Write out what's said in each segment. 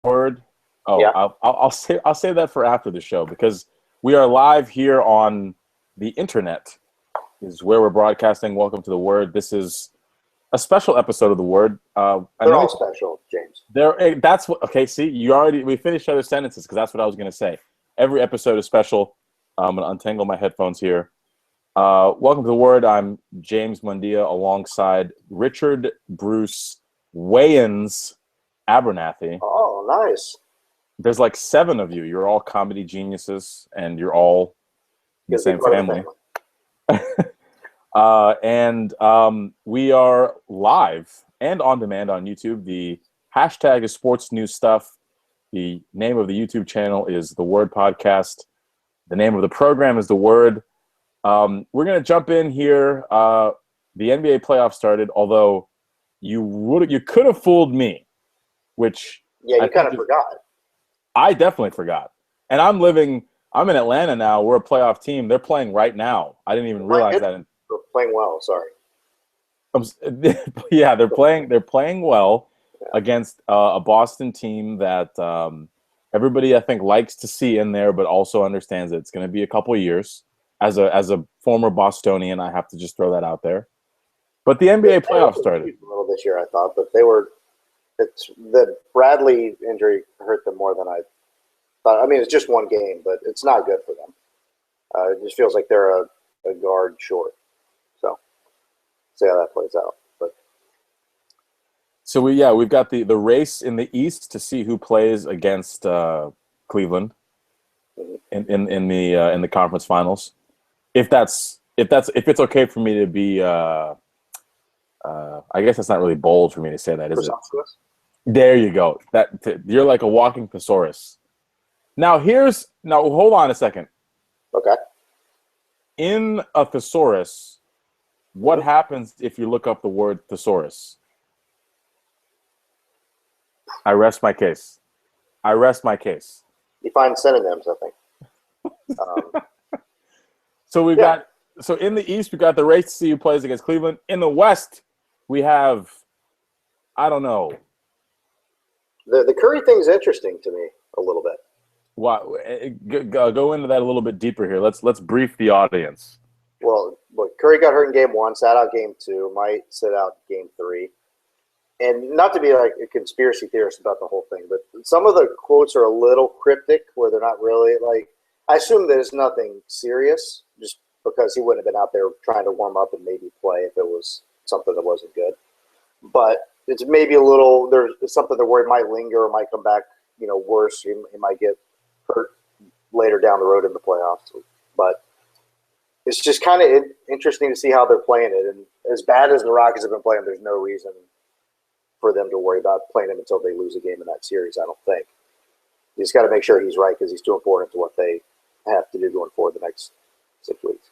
Word. Oh, Yeah. I'll say that for after the show because we are live here on the internet. Is where we're broadcasting. Welcome to the Word. This is a special episode of the Word. And They're let me all special, James. that's what. Okay, see, we finished other sentences because that's what I was going to say. Every episode is special. I'm going to untangle my headphones here. Welcome to the Word. I'm James Mundia alongside Richard Bruce Wayans Abernathy. Oh, nice. There's like 7 of you. You're all comedy geniuses, and you're all in the Good to be same part of the family. family. And we are live and on demand on YouTube. The hashtag is sports news stuff. The name of the YouTube channel is The Word Podcast. The name of the program is The Word. We're going to jump in here. The NBA playoffs started, although you could have fooled me, which Yeah, you kind of forgot. I definitely forgot. And I'm in Atlanta now. We're a playoff team. They're playing right now. I didn't even realize that. We're playing well, sorry. Yeah, they're playing well against a Boston team that everybody I think likes to see in there, but also understands that it's going to be a couple of years. As a former Bostonian, I have to just throw that out there. But the NBA playoffs started a little this year, I thought, but the Bradley injury hurt them more than I thought. I mean, it's just one game, but it's not good for them. It just feels like they're a guard short. So, see how that plays out. But so we've got the race in the East to see who plays against Cleveland in the conference finals. If it's okay for me to be, I guess that's not really bold for me to say that, is it? There you go. You're like a walking thesaurus. Now hold on a second. Okay. In a thesaurus, what happens if you look up the word thesaurus? I rest my case. You find synonyms, I think. So in the East, we got the race to see who plays against Cleveland. In the West, we have, I don't know. The Curry thing's interesting to me a little bit. Wow, go into that a little bit deeper here. Let's brief the audience. Well, Curry got hurt in game 1, sat out game 2, might sit out game 3. And not to be like a conspiracy theorist about the whole thing, but some of the quotes are a little cryptic where they're not really like, I assume there's nothing serious just because he wouldn't have been out there trying to warm up and maybe play if it was something that wasn't good. But it's maybe a little, there's something that where it might linger or might come back, worse. He might get hurt later down the road in the playoffs. But it's just kind of interesting to see how they're playing it. And as bad as the Rockets have been playing, there's no reason for them to worry about playing him until they lose a game in that series, I don't think. You just got to make sure he's right because he's too important to what they have to do going forward the next 6 weeks.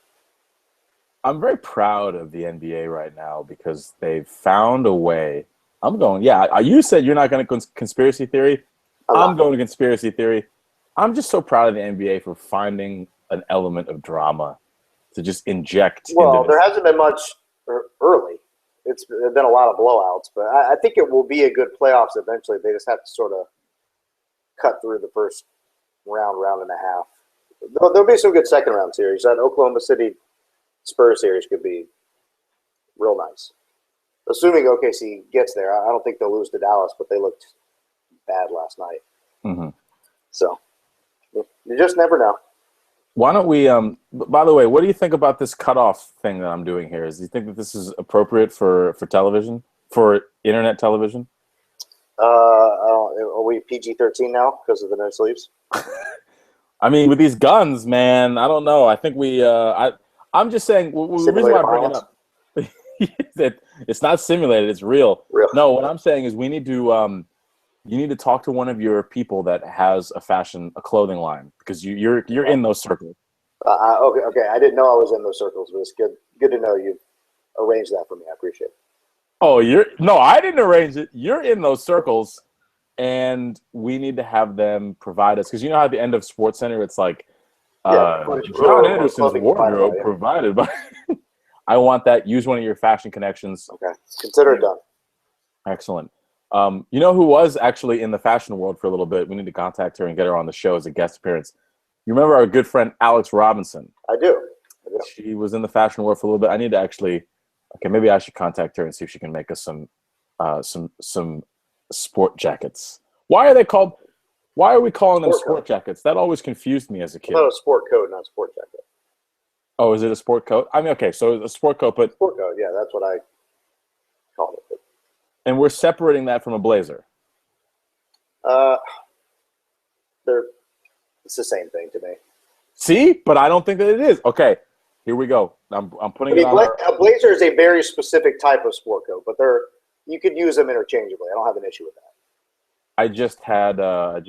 I'm very proud of the NBA right now because they've found a way. I'm going, yeah, you said you're not going to conspiracy theory. I'm going to conspiracy theory. I'm just so proud of the NBA for finding an element of drama to just inject. Well, there hasn't been much early. It's been a lot of blowouts, but I think it will be a good playoffs eventually. They just have to sort of cut through the first round and a half. There'll be some good second round series. That Oklahoma City Spurs series could be real nice. Assuming OKC gets there, I don't think they'll lose to Dallas, but they looked bad last night. Mm-hmm. So you just never know. Why don't we? By the way, what do you think about this cutoff thing that I'm doing here? Do you think that this is appropriate for television, for internet television? Are we PG-13 now because of the no sleeves? I mean, with these guns, man, I don't know. I think I'm just saying. The reason why I bring it up, it's not simulated; it's real. No, what I'm saying is we need to. You need to talk to one of your people that has a clothing line because you're in those circles. Okay. I didn't know I was in those circles, but it's good to know you arranged that for me. I appreciate it. Oh, I didn't arrange it. You're in those circles, and we need to have them provide us because you know how at the end of Sports Center it's like John Anderson's wardrobe provided by. I want that. Use one of your fashion connections. Okay, consider it done. Excellent. You know who was actually in the fashion world for a little bit? We need to contact her and get her on the show as a guest appearance. You remember our good friend Alex Robinson? I do. She was in the fashion world for a little bit. I need to actually, okay, maybe I should contact her and see if she can make us some sport jackets. Why are they called? Why are we calling them sport jackets? That always confused me as a kid. I thought it was sport coat, not sport jacket. Oh, is it a sport coat? I mean, okay, so a sport coat, but sport coat. Yeah, that's what I called it. And we're separating that from a blazer. It's the same thing to me. See, but I don't think that it is. Okay, here we go. I'm putting it on. A blazer is a very specific type of sport coat, but you could use them interchangeably. I don't have an issue with that. I just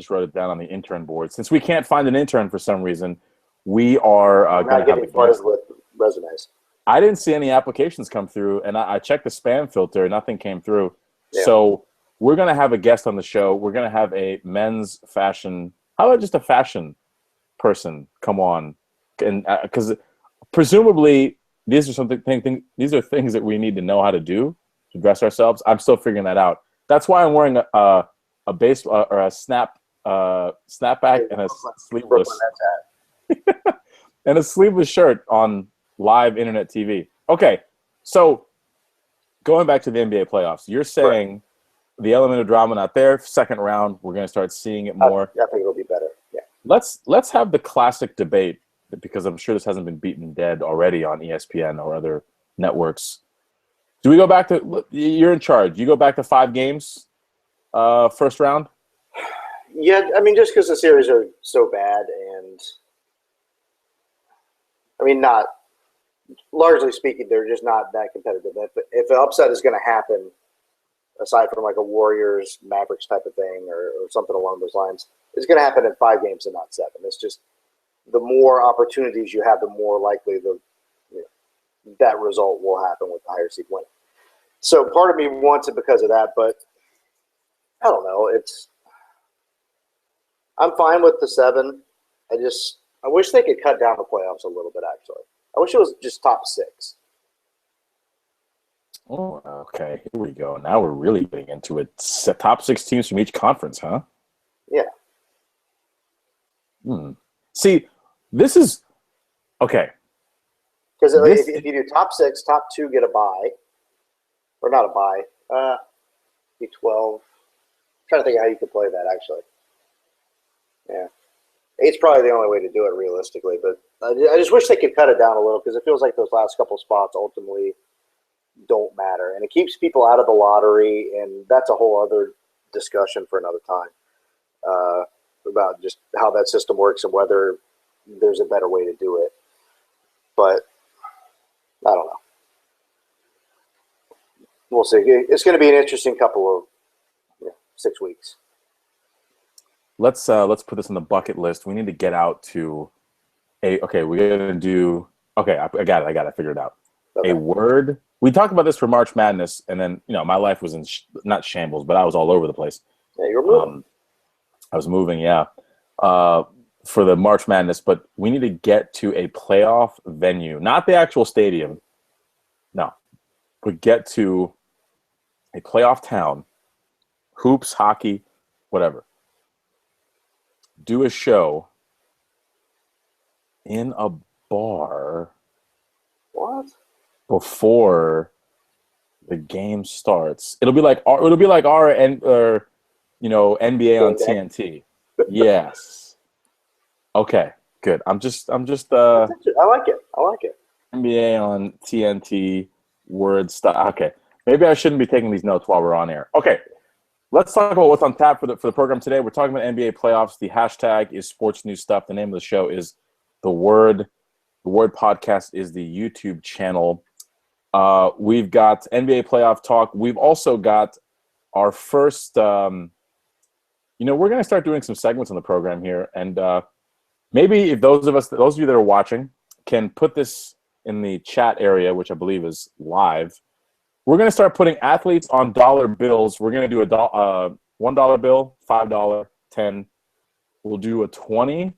wrote it down on the intern board. Since we can't find an intern for some reason, we are going to have a guest with resumes. I didn't see any applications come through, and I checked the spam filter. Nothing came through. Yeah. So we're going to have a guest on the show. We're going to have a men's fashion. How about just a fashion person come on? And because presumably these are these are things that we need to know how to do to dress ourselves. I'm still figuring that out. That's why I'm wearing a base or a snapback and a sleeveless and a sleeveless shirt on live internet TV. Okay, so going back to the NBA playoffs, you're saying the element of drama not there. Second round, we're going to start seeing it more. I think it'll be better. Yeah. Let's have the classic debate, because I'm sure this hasn't been beaten dead already on ESPN or other networks. Do we go back to? You're in charge. You go back to 5 games, first round. Yeah, I mean, just because the series are so bad, and I mean, not largely speaking, they're just not that competitive. If an upset is going to happen, aside from like a Warriors Mavericks type of thing or something along those lines, it's going to happen in 5 games and not 7. It's just the more opportunities you have, the more likely that result will happen with the higher seed winning. So part of me wants it because of that, but I don't know. I'm fine with the 7. I wish they could cut down the playoffs a little bit, actually. I wish it was just top 6. Oh, okay. Here we go. Now we're really getting into it. Top 6 teams from each conference, huh? Yeah. See, this is okay. Because if you do top 6, top 2 get a bye, or not a bye. Be 12. I'm trying to think of how you could play that, actually. Yeah. 8's probably the only way to do it realistically, but I just wish they could cut it down a little, because it feels like those last couple spots ultimately don't matter, and it keeps people out of the lottery, and that's a whole other discussion for another time about just how that system works and whether there's a better way to do it. But I don't know. We'll see. It's going to be an interesting couple of 6 weeks. Let's put this on the bucket list. We need to get out to okay, we're going to do okay, I got it. I figured it out. Okay. A word. We talked about this for March Madness, and then my life was in not shambles, but I was all over the place. Yeah, you were moving. I was moving, yeah, for the March Madness. But we need to get to a playoff venue, not the actual stadium. No, but get to a playoff town, hoops, hockey, whatever. Do a show in a bar. What? Before the game starts. It'll be like our NBA on TNT. Yes. Okay, good. I'm just I like it. NBA on TNT word stuff. Okay. Maybe I shouldn't be taking these notes while we're on air. Okay. Let's talk about what's on tap for the program today. We're talking about NBA playoffs. The hashtag is sports news stuff. The name of the show is The Word. The Word Podcast is the YouTube channel. We've got NBA playoff talk. We've also got our first, we're going to start doing some segments on the program here. And maybe if those of you that are watching can put this in the chat area, which I believe is live, we're going to start putting athletes on dollar bills. We're going to do a $1 bill, $5, 10. We'll do a 20.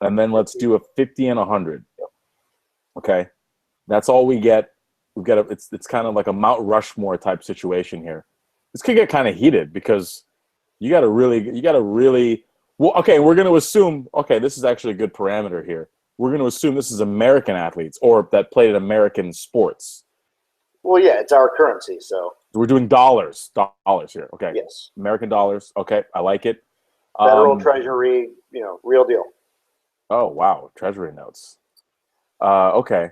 And then let's do a 50 and 100. Okay. That's all we get. We've got it's kind of like a Mount Rushmore type situation here. this could get kind of heated because you got to really. Well, okay, we're going to assume. Okay, this is actually a good parameter here. We're going to assume this is American athletes or that played in American sports. Well, yeah, it's our currency, so We're doing dollars here. Okay, yes, American dollars. Okay, I like it. Federal Treasury, real deal. Oh wow, Treasury notes. Okay,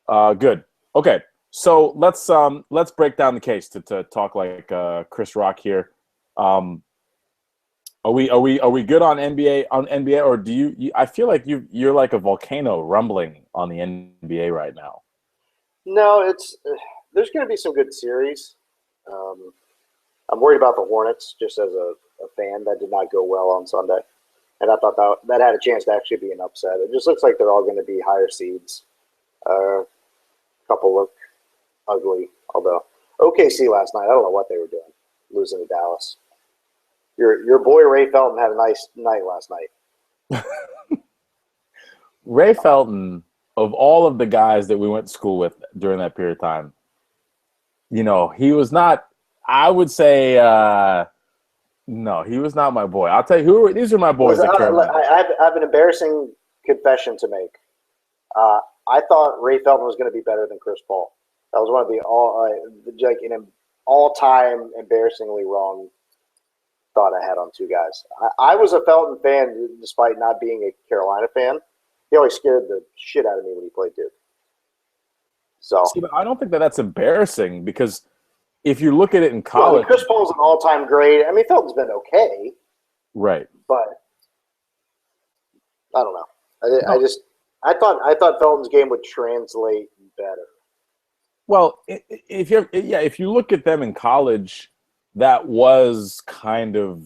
good. Okay, so let's break down the case to talk like Chris Rock here. Are we good on NBA or do you I feel like you're like a volcano rumbling on the NBA right now. No, there's going to be some good series. I'm worried about the Hornets just as a fan. That did not go well on Sunday, and I thought that had a chance to actually be an upset. It just looks like they're all going to be higher seeds. A couple look ugly, although OKC last night, I don't know what they were doing, losing to Dallas. Your boy Ray Felton had a nice night last night. Ray Felton, of all of the guys that we went to school with during that period of time, he was not. I would say no, he was not my boy. I'll tell you these are my boys at Carolina. I have an embarrassing confession to make. I thought Ray Felton was going to be better than Chris Paul. That was one of the all-time embarrassingly wrong thought I had on two guys. I was a Felton fan despite not being a Carolina fan. He always scared the shit out of me when he played Duke. So see, but I don't think that's embarrassing because if you look at it in college, Chris Paul's an all-time great. I mean, Felton's been okay, right? But I don't know. I thought Felton's game would translate better. Well, if you look at them in college, that was kind of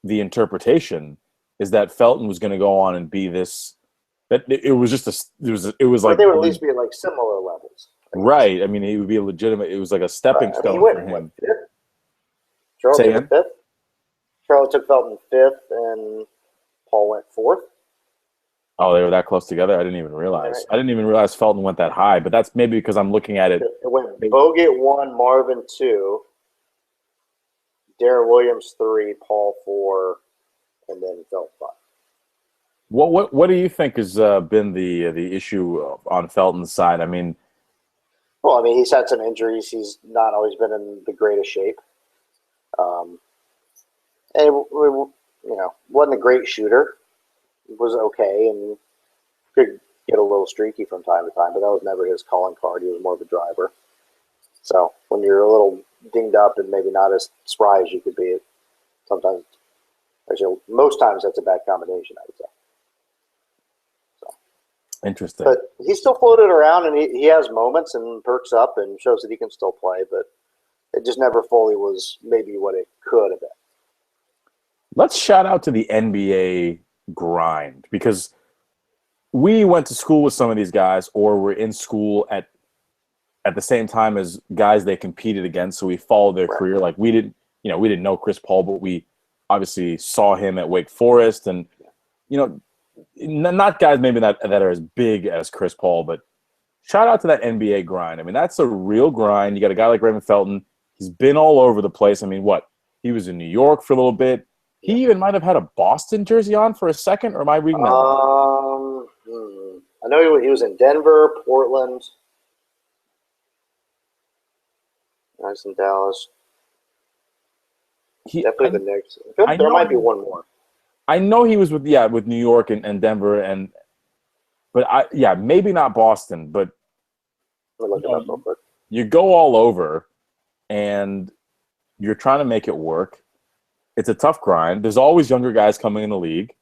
the interpretation is that Felton was going to go on and be this. That it was just it was like they would at least be at like similar levels. Right. I mean, he would be a legitimate. It was like a stepping stone for him. Charlotte took fifth. Charlotte took Felton fifth, and Paul went fourth. Oh, they were that close together? I didn't even realize. Right. I didn't even realize Felton went that high, but that's maybe because I'm looking at it. It went Bogut 1, Marvin 2, Darren Williams 3, Paul 4, and then Felton 5. What do you think has been the issue on Felton's side? I mean, he's had some injuries. He's not always been in the greatest shape. And wasn't a great shooter. Was okay and could get a little streaky from time to time, but that was never his calling card. He was more of a driver. So when you're a little dinged up and maybe not as spry as you could be, sometimes, actually, most times that's a bad combination, I would say. So interesting. But he still floated around, and he has moments and perks up and shows that he can still play, but it just never fully was maybe what it could have been. Let's shout out to the NBA grind because we went to school with some of these guys or were in school at the same time as guys they competed against, so we followed their career. Like we didn't know Chris Paul, but we obviously saw him at Wake Forest, and not guys maybe that are as big as Chris Paul, but shout out to that NBA grind. I mean, that's a real grind. You got a guy like Raymond Felton. He's been all over the place. I mean, he was in New York for a little bit. He even might have had a Boston jersey on for a second, or am I reading that wrong? I know he was in Denver, Portland. Nice in Dallas. Definitely the Knicks. There might be one more. I know he was with New York and Denver, but maybe not Boston. But look it up real quick. You go all over, and you're trying to make it work. It's a tough grind. There's always younger guys coming in the league.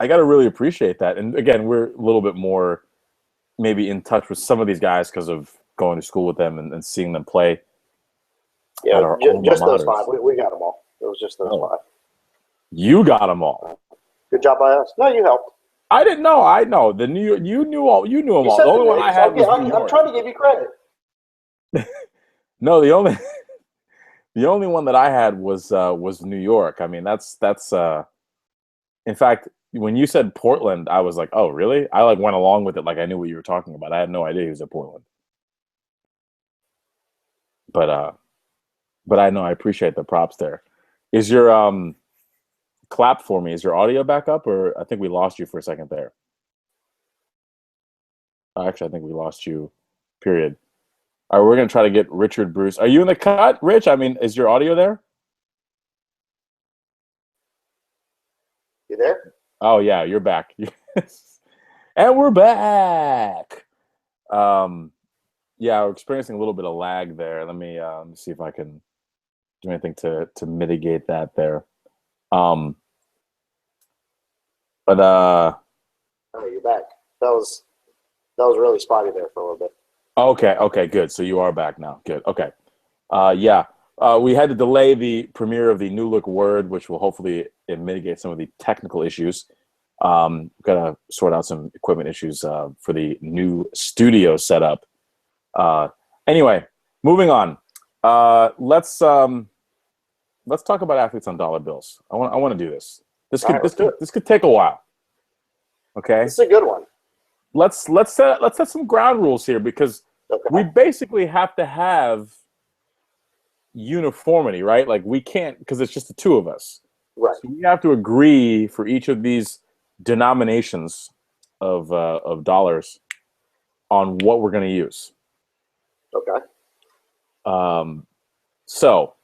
I got to really appreciate that. And again, we're a little bit more maybe in touch with some of these guys because of going to school with them and seeing them play. Yeah, just those five. We got them all. It was just those five. You got them all. Good job by us. No, you helped. I didn't know. I know the New York. You knew all. You knew them all. The only one I had was New York. I'm trying to give you credit. No, the only one that I had was New York. I mean, that's. In fact, when you said Portland, I was like, oh, really? I went along with it like I knew what you were talking about. I had no idea he was at Portland. but I know I appreciate the props there. Is your clap for me? Is your audio back up, or I think we lost you for a second there? Actually, I think we lost you. Period. All right, we're gonna try to get Richard Bruce. Are you in the cut, Rich? I mean, is your audio there? You there? Oh yeah, you're back. And we're back. Yeah, we're experiencing a little bit of lag there. Let me see if I can do anything to mitigate that there. Um, but Oh, you're back. That was really spotty there for a little bit. okay, good. So you are back now. Good. Okay. Yeah. We had to delay the premiere of the new look Word, which will hopefully mitigate some of the technical issues. We've got to sort out some equipment issues for the new studio setup. Anyway, moving on. Let's talk about athletes on dollar bills. I want to do this. This could take a while. Okay. This is a good one. Let's set some ground rules here, because we basically have to have uniformity, right? Like we can't, because it's just the two of us. Right. So we have to agree for each of these denominations of dollars on what we're going to use. Okay. So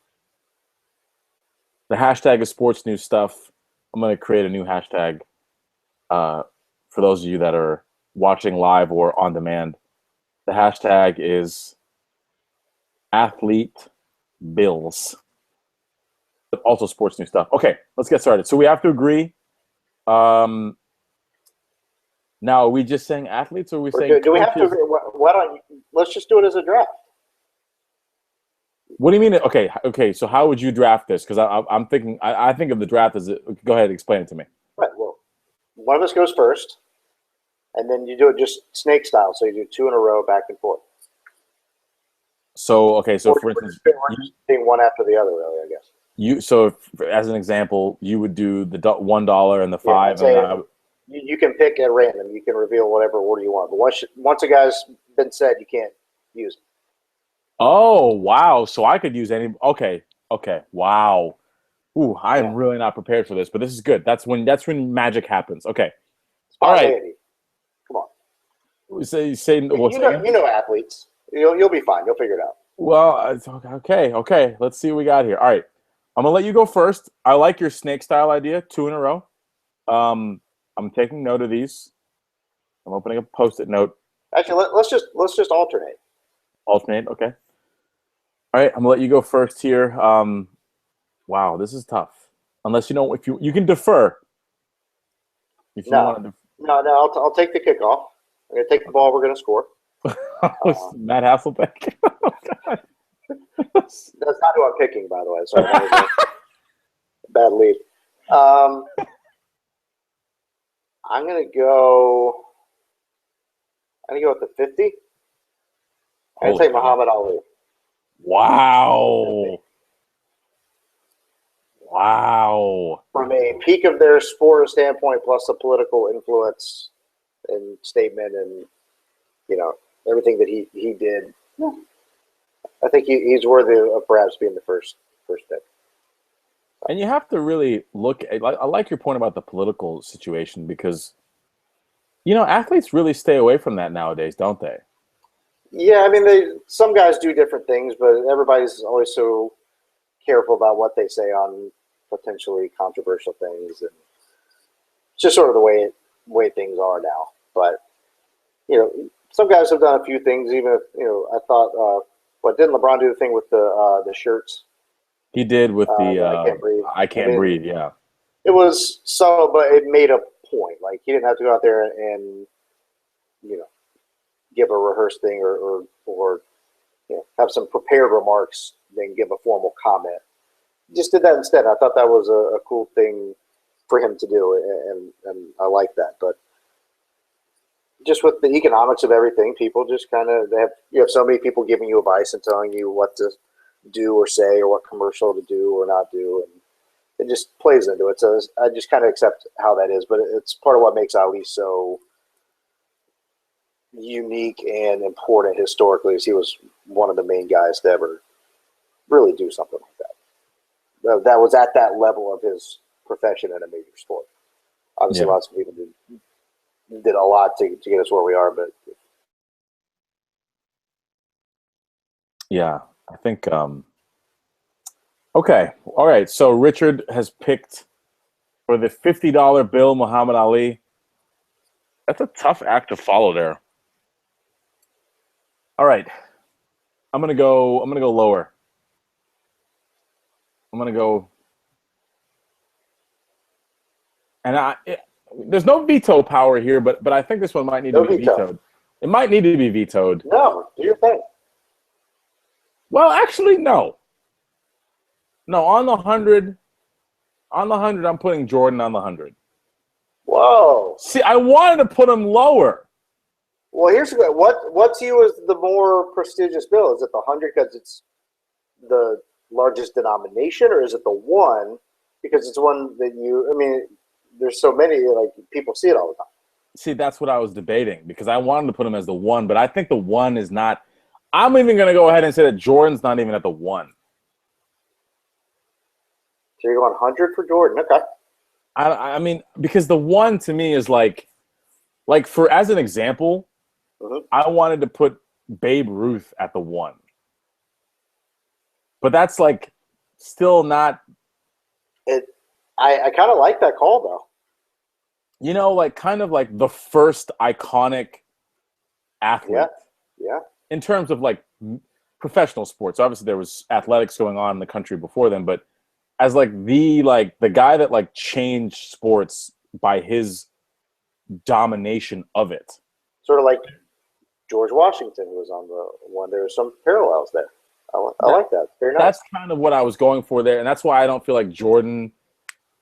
the hashtag is sports news stuff. I'm going to create a new hashtag for those of you that are watching live or on demand. The hashtag is athlete bills, but also sports news stuff. Okay, let's get started. So we have to agree. Now, are we just saying athletes, or are we saying do we have to agree? Why don't let's just do it as a draft? What do you mean? Okay. So how would you draft this? Because I'm thinking, I think of the draft as go ahead, explain it to me. Right. Well, one of us goes first, and then you do it just snake style. So you do two in a row, back and forth. So okay. So Or for instance, we're just doing one after the other, really. I guess. As an example, you would do the $1 and the $5. Yeah, you can pick at random. You can reveal whatever order you want. But once a guy's been said, you can't use it. Oh wow! So I could use any. Okay. Wow. Ooh, I am really not prepared for this, but this is good. That's when magic happens. Okay. All right. Come on. Say you know athletes. You'll be fine. You'll figure it out. Well, okay. Let's see what we got here. All right. I'm gonna let you go first. I like your snake style idea. 2 in a row. I'm taking note of these. I'm opening a Post-it note. Actually, let's just alternate. Alternate. Okay. All right. I'm gonna let you go first here. Wow, this is tough. Unless if you can defer. If you want to. No. I'll take the kickoff. I'm gonna take the ball. We're gonna score. Matt Hasselbeck. Oh, God. That's not who I'm picking, by the way. So that was a bad lead. I'm gonna go with the 50. I'm gonna take Muhammad Ali. Wow. From a peak of their sport standpoint, plus the political influence and statement, and everything that he did, I think he's worthy of perhaps being the first pick. And you have to really look at, I like your point about the political situation, because athletes really stay away from that nowadays, don't they? Yeah, I mean, some guys do different things, but everybody's always so careful about what they say on potentially controversial things, and it's just sort of the way things are now. But some guys have done a few things. Even if I thought, didn't LeBron do the thing with the shirts? He did with the I can't breathe. Yeah, it was subtle, but it made a point. Like, he didn't have to go out there and give a rehearsed thing or have some prepared remarks, then give a formal comment. He just did that instead. I thought that was a cool thing for him to do, and I like that. But just with the economics of everything, people just kind of you have so many people giving you advice and telling you what to do or say, or what commercial to do or not do, and it just plays into it. So I just kind of accept how that is, but it's part of what makes Ali so unique and important historically, is he was one of the main guys to ever really do something like that was at that level of his profession in a major sport. Obviously, lots of people did a lot to get us where we are, but Yeah, I think. Okay, all right. So Richard has picked for the $50 bill Muhammad Ali. That's a tough act to follow there. All right, I'm gonna go lower. I'm gonna go, and there's no veto power here, but I think this one might need to be vetoed. It might need to be vetoed. No, do your thing. Well, actually, no. No, on the 100, I'm putting Jordan on the 100. Whoa. See, I wanted to put him lower. Well, here's what to you is the more prestigious bill? Is it the 100 because it's the largest denomination, or is it the one because it's one that there's so many, like, people see it all the time. See, that's what I was debating because I wanted to put him as the one, but I think the one is not. I'm even going to go ahead and say that Jordan's not even at the one. So you're going 100 for Jordan, okay? I mean, because the one to me is like for as an example, I wanted to put Babe Ruth at the one, but that's like still not. I kind of like that call though. You know, like kind of like the first iconic athlete. Yeah. In terms of like professional sports, obviously there was athletics going on in the country before then, but as like the guy that like changed sports by his domination of it. Sort of like George Washington was on the one. There are some parallels there. I like that. Very nice. That's kind of what I was going for there, and that's why I don't feel like Jordan.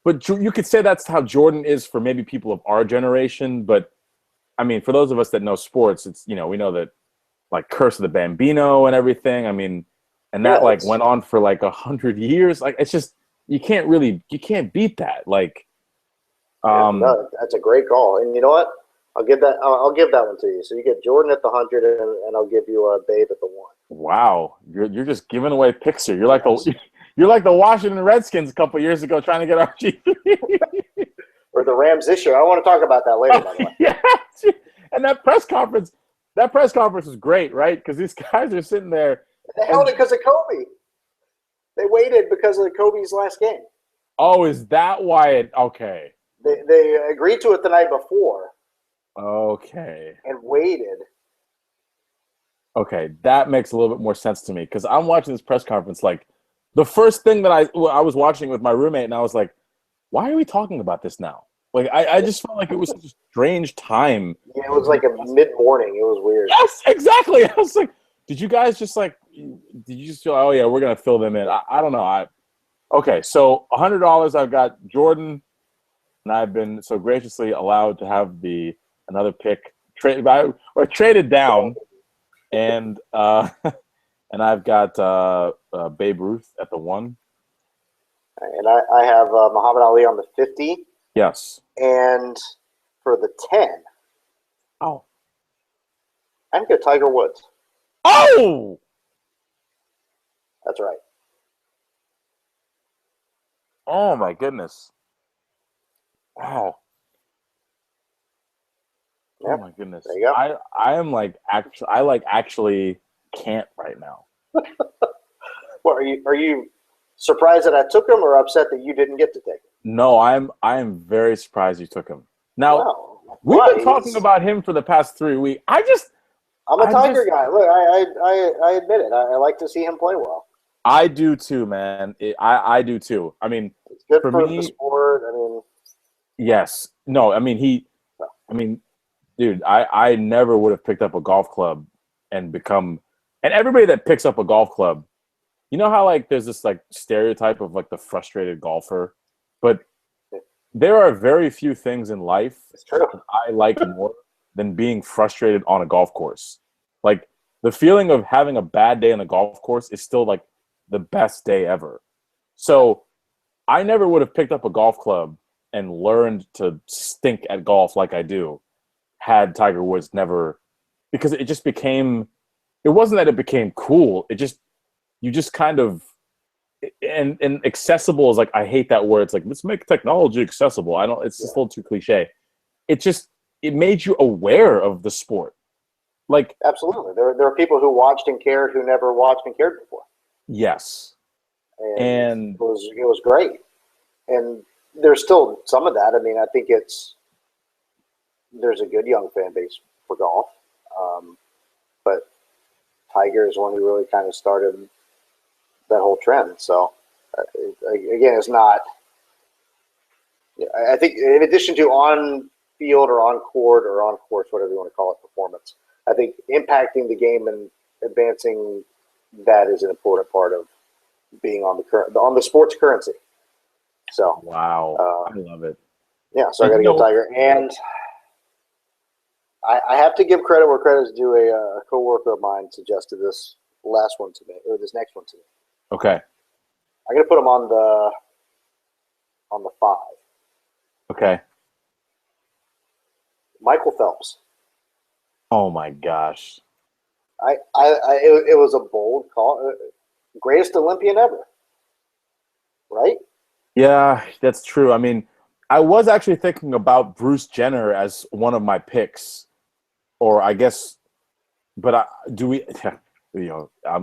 But you could say that's how Jordan is for maybe people of our generation. But I mean, for those of us that know sports, it's we know that like Curse of the Bambino and everything. I mean, and that went on for like 100 years. Like it's just you can't beat that. Like, no, that's a great call. And you know what? I'll give that one to you. So you get Jordan at the 100, and I'll give you Babe at the one. Wow, you're just giving away picks here. You're like the Washington Redskins a couple years ago trying to get RG3. Or the Rams this year. I want to talk about that later, by the way. Yeah, and that press conference was great, right? Because these guys are sitting there. They held it because of Kobe. They waited because of Kobe's last game. Oh, is that why okay. They agreed to it the night before. Okay. And waited. Okay, that makes a little bit more sense to me because I'm watching this press conference. Like, the first thing that I was watching with my roommate, and I was like, "Why are we talking about this now?" Like, I just felt like it was such a strange time. Yeah, it was like a mid-morning. It was weird. Yes, exactly. I was like, "Did you guys just feel? Oh yeah, we're gonna fill them in." I don't know. Okay, so $100. I've got Jordan, and I've been so graciously allowed to have another pick traded down. And and I've got Babe Ruth at the one. And I have Muhammad Ali on the 50. Yes. And for the 10, I'm going to go Tiger Woods. Oh! That's right. Oh, my goodness. Wow. Yep. Oh my goodness! There you go. I am like actually can't right now. Well, are you surprised that I took him, or upset that you didn't get to take him? No, I am very surprised you took him. Now Wow. we've been talking about him for the past 3 weeks. I'm a Tiger guy. Look, I admit it. I like to see him play well. I do too, man. I do too. I mean, it's good for the sport. I mean, yes. No, I mean dude, I never would have picked up a golf club and everybody that picks up a golf club, you know how like there's this like stereotype of like the frustrated golfer, but there are very few things in life that I like more than being frustrated on a golf course. Like the feeling of having a bad day on a golf course is still like the best day ever. So I never would have picked up a golf club and learned to stink at golf like I do had Tiger Woods never, because it just became, it wasn't that it became cool. It just you just kind of and accessible is like, I hate that word. It's like, let's make technology accessible. I don't. It's just a little too cliche. It made you aware of the sport. Like, absolutely, there are people who watched and cared who never watched and cared before. yes, And it was great. And there's still some of that. I mean, I think there's a good young fan base for golf, but Tiger is one who really kind of started that whole trend. So again, it's not. I think in addition to on field or on court or on course, whatever you want to call it, performance, I think impacting the game and advancing that is an important part of being on the sports currency. So wow, I love it. Yeah, so I got to give Tiger, and I have to give credit where credit is due. A coworker of mine suggested this last one to me, or this next one to me. Okay, I'm gonna put him on the 5. Okay. Michael Phelps. Oh my gosh. It was a bold call. Greatest Olympian ever. Right? Yeah, that's true. I mean, I was actually thinking about Bruce Jenner as one of my picks, or I guess, but I'm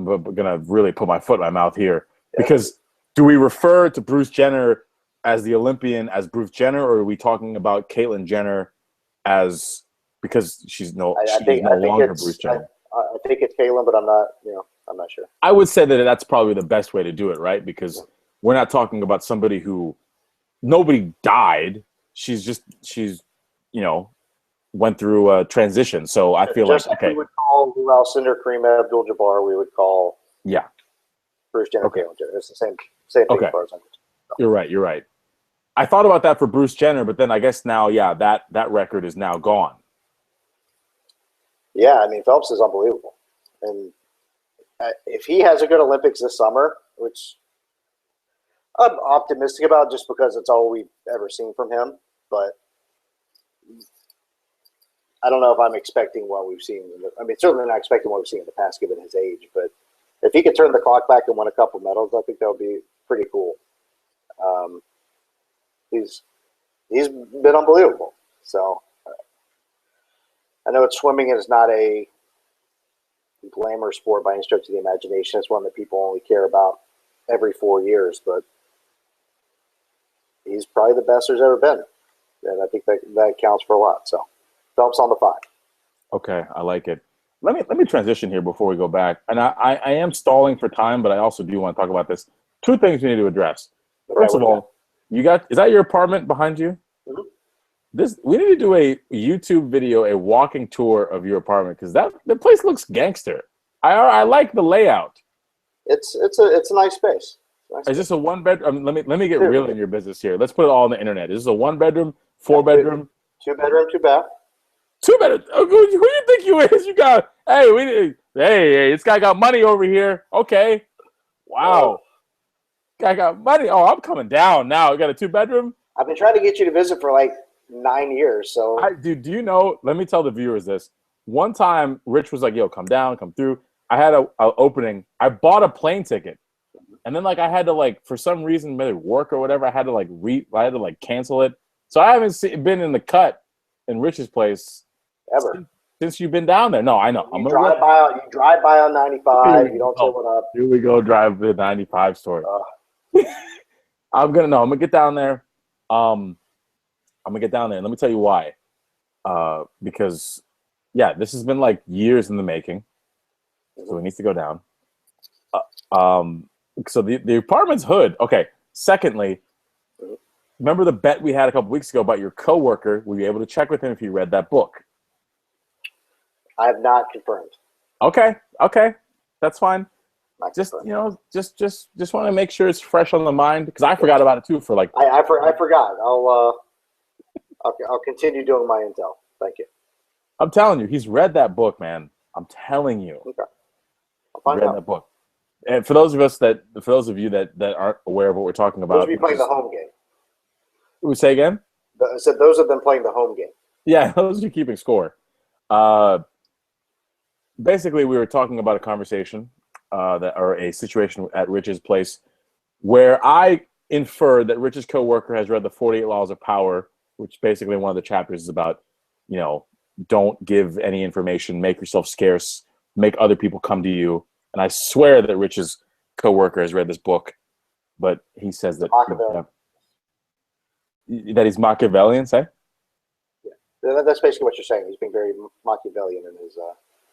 gonna really put my foot in my mouth here, because do we refer to Bruce Jenner as the Olympian as Bruce Jenner, or are we talking about Caitlyn Jenner as, because she's no longer Bruce Jenner? I think it's Caitlyn, but I'm not sure. I would say that that's probably the best way to do it, right? Because we're not talking about somebody who nobody died. She's went through a transition. So I feel just like, okay. We would call Alcindor, Kareem Abdul-Jabbar, we would call Bruce Jenner, Caitlyn Jenner. It's the same thing as far as I'm concerned. You're right. I thought about that for Bruce Jenner, but then I guess now, that record is now gone. Yeah, I mean, Phelps is unbelievable. And if he has a good Olympics this summer, which I'm optimistic about just because it's all we've ever seen from him, but I don't know if I'm expecting what we've seen. I mean, certainly not expecting what we've seen in the past given his age, but if he could turn the clock back and win a couple medals, I think that would be pretty cool. He's been unbelievable. So I know swimming is not a glamour sport by any stretch of the imagination. It's one that people only care about every 4 years, but he's probably the best there's ever been. And I think that counts for a lot. So Phelps on the 5. Okay, I like it. Let me transition here before we go back. And I am stalling for time, but I also do want to talk about this. 2 things we need to address. First of all, is that your apartment behind you? Mm-hmm. We need to do a YouTube video, a walking tour of your apartment, because the place looks gangster. I like the layout. It's a nice space. Is this a 1 bedroom? Let me get real in your business here. Let's put it all on the internet. Is this a 1 bedroom, 4 bedroom? 2 bedroom, 2 bath. 2 bedroom. Who do you think you is? You got hey, this guy got money over here. Okay, wow, guy got money. Oh, I'm coming down now. You got a 2 bedroom. I've been trying to get you to visit for like 9 years. So, do you know? Let me tell the viewers this. One time, Rich was like, "Yo, come down, come through." I had a opening. I bought a plane ticket, and then I had to for some reason, maybe work or whatever. I had to cancel it. So I haven't been in the cut in Rich's place ever since you've been down there. No, I know. You drive by on 95. You don't say what up. Here we go. Drive the 95 story. I'm gonna get down there. I'm gonna get down there. And let me tell you why. Because this has been years in the making. So it needs to go down. So the apartment's hood. Okay. Secondly, remember the bet we had a couple weeks ago about your coworker? Were you able to check with him if he read that book? I have not confirmed. Okay, that's fine. Just want to make sure it's fresh on the mind, because I forgot about it too. I forgot. I'll continue doing my intel. Thank you. I'm telling you, he's read that book, man. I'm telling you. Okay. I'll find out. That book. And for those of you that aren't aware of what we're talking about, those of you playing the home game. We say again? I said those have been playing the home game. Yeah, those are keeping score. Basically, we were talking about a conversation or a situation at Rich's place where I infer that Rich's coworker has read the 48 Laws of Power, which basically one of the chapters is about, don't give any information, make yourself scarce, make other people come to you. And I swear that Rich's coworker has read this book, but he says that that he's Machiavellian, say? Yeah. That's basically what you're saying. He's being very Machiavellian in his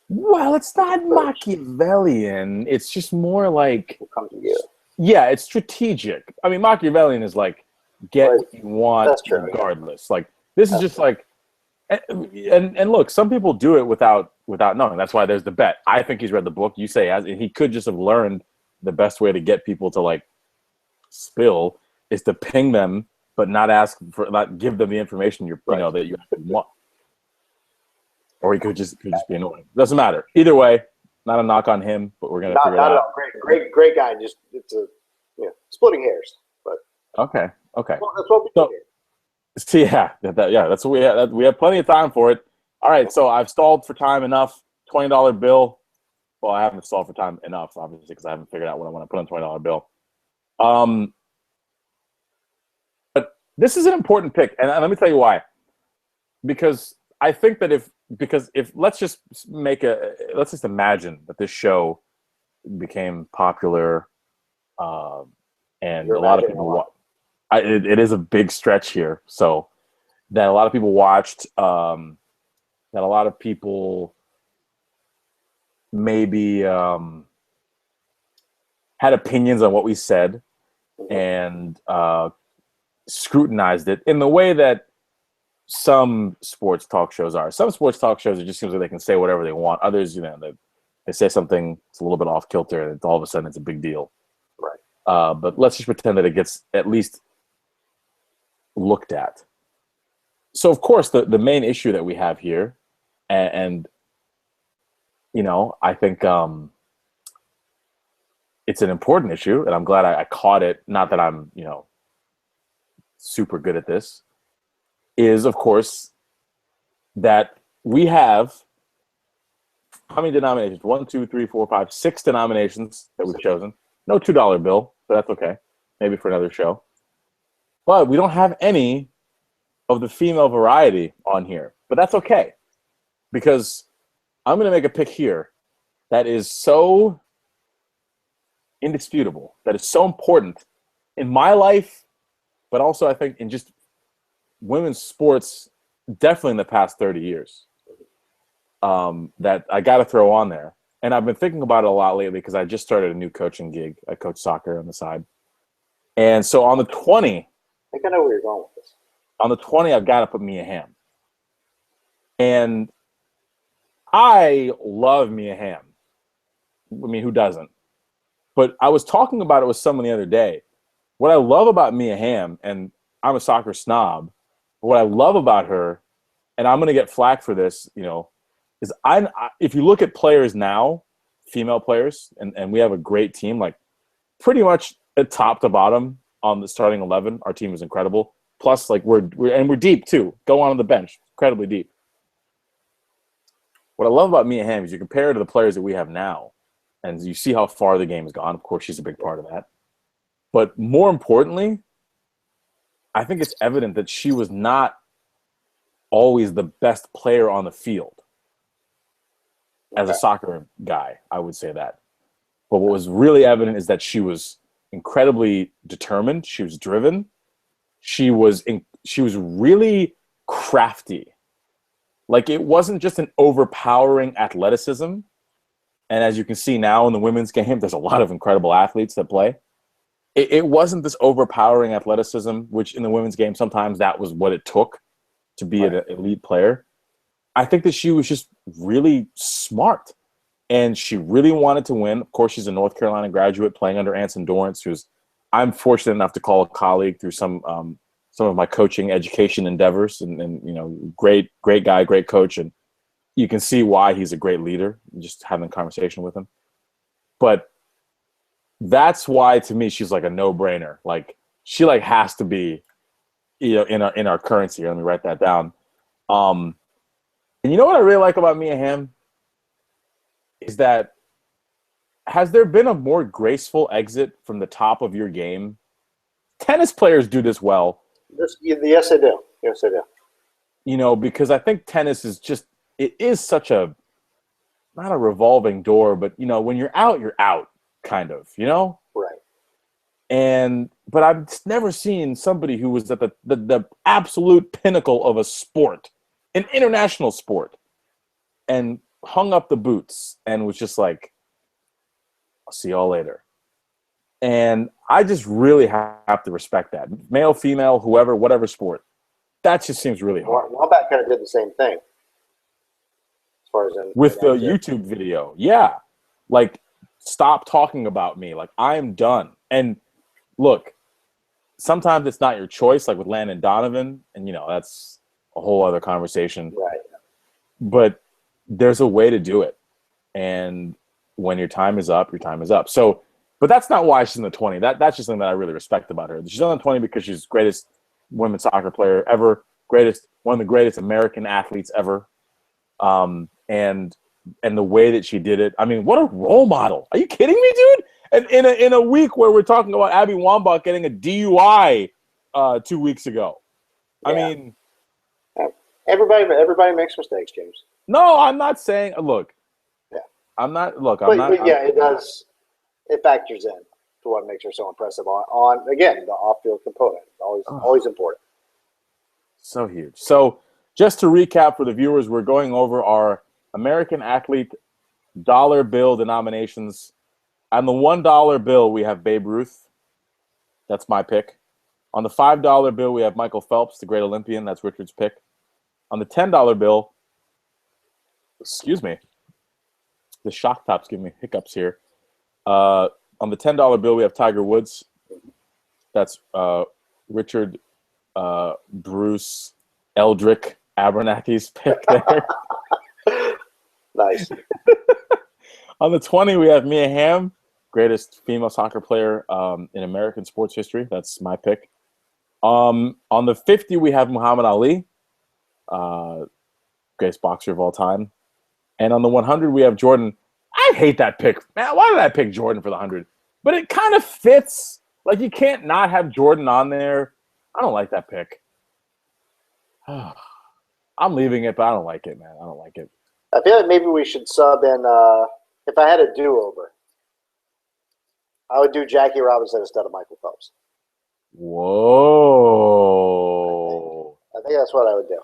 well, it's not approach. Machiavellian. It's just more like will come to you. Yeah, it's strategic. I mean, Machiavellian is like get what you want regardless. Like this is just like and look, some people do it without knowing. That's why there's the bet. I think he's read the book. You say he could just have learned the best way to get people to like spill is to ping them, but not give them the information that you want. Or he could just be annoying. Doesn't matter. Either way, not a knock on him, but we're gonna figure it out. Not at all. Great guy. Just it's splitting hairs. But okay. Well, that's what we do here. So that's what we have. We have plenty of time for it. All right, so I've stalled for time enough. $20 bill. Well, I haven't stalled for time enough, obviously, because I haven't figured out what I want to put on $20 bill. But this is an important pick, and let me tell you why. Because I think that if let's just imagine that this show became popular, and a lot of people it is a big stretch here. So that a lot of people watched, that a lot of people maybe had opinions on what we said and scrutinized it in the way that some sports talk shows are. Some sports talk shows, it just seems like they can say whatever they want. Others, they say something that's a little bit off kilter and all of a sudden it's a big deal. Right. But let's just pretend that it gets at least looked at. So, of course, the main issue that we have here, and I think it's an important issue, and I'm glad I caught it. Not that I'm, super good at this, is, of course, that we have how many denominations? 1, 2, 3, 4, 5, 6 denominations that we've chosen. No $2 bill, but that's okay. Maybe for another show. But we don't have any of the female variety on here. But that's okay. Because I'm going to make a pick here that is so indisputable, that is so important in my life, but also I think in just women's sports, definitely in the past 30 years, that I got to throw on there. And I've been thinking about it a lot lately because I just started a new coaching gig. I coach soccer on the side. And so on the 20, I think I know where you're going with this. On the 20, I've got to put Mia Hamm. And I love Mia Hamm. I mean, who doesn't? But I was talking about it with someone the other day. What I love about Mia Hamm, and I'm a soccer snob, but what I love about her, and I'm going to get flack for this, is if you look at players now, female players, and we have a great team, like pretty much at top to bottom on the starting 11, our team is incredible. Plus, like we're deep too. Go on the bench, incredibly deep. What I love about Mia Hamm is you compare her to the players that we have now, and you see how far the game has gone. Of course, she's a big part of that. But more importantly, I think it's evident that she was not always the best player on the field. As a soccer guy, I would say that. But what was really evident is that she was incredibly determined. She was driven. She was really crafty. Like, it wasn't just an overpowering athleticism. And as you can see now in the women's game, there's a lot of incredible athletes that play. It wasn't this overpowering athleticism, which in the women's game, sometimes that was what it took to be an elite player. I think that she was just really smart, and she really wanted to win. Of course, she's a North Carolina graduate playing under Anson Dorrance, who's I'm fortunate enough to call a colleague through some of my coaching education endeavors, and great guy, great coach, and you can see why he's a great leader. Just having a conversation with him, but that's why to me she's like a no-brainer. Like she has to be, in our currency. Let me write that down. And you know what I really like about Mia Hamm is that has there been a more graceful exit from the top of your game? Tennis players do this well. Yes, I do. Yes, I do. You know, because I think tennis is just, it is such a, not a revolving door, but, you know, when you're out, kind of, you know? Right. But I've never seen somebody who was at the absolute pinnacle of a sport, an international sport, and hung up the boots and was just like, I'll see y'all later. And I just really have to respect that. Male, female, whoever, whatever sport. That just seems really hard. Wombat kind of did the same thing. As far as with the YouTube video. Yeah. Like, stop talking about me. Like, I'm done. And look, sometimes it's not your choice, like with Landon Donovan, and, you know, that's a whole other conversation. Right. But there's a way to do it. And when your time is up, your time is up. So, but that's not why she's in the 20. That's just something that I really respect about her. She's on the 20 because she's the greatest women's soccer player ever, one of the greatest American athletes ever. And the way that she did it, I mean, what a role model. Are you kidding me, dude? And in a week where we're talking about Abby Wambach getting a DUI 2 weeks ago. Yeah. I mean, everybody makes mistakes, James. no, I'm not saying, look, Yeah. I'm not, look, But yeah, it does. It factors in to what makes her so impressive on again, the off-field component. Always important. So huge. So just to recap for the viewers, we're going over our American athlete dollar bill denominations. On the $1 bill, we have Babe Ruth. That's my pick. On the $5 bill, we have Michael Phelps, the great Olympian. That's Richard's pick. On the $10 bill, excuse me, the shock top's giving me hiccups here. On the $10 bill, we have Tiger Woods. That's Richard Bruce Eldrick Abernathy's pick there. Nice. On the 20, we have Mia Hamm, greatest female soccer player in American sports history. That's my pick. On the 50, we have Muhammad Ali, greatest boxer of all time. And on the 100, we have Jordan. I hate that pick, man. Why did I pick Jordan for the 100? But it kind of fits. Like, you can't not have Jordan on there. I don't like that pick. I'm leaving it, but I don't like it, man. I don't like it. I feel like maybe we should sub in. If I had a do-over, I would do Jackie Robinson instead of Michael Phelps. Whoa! I think that's what I would do.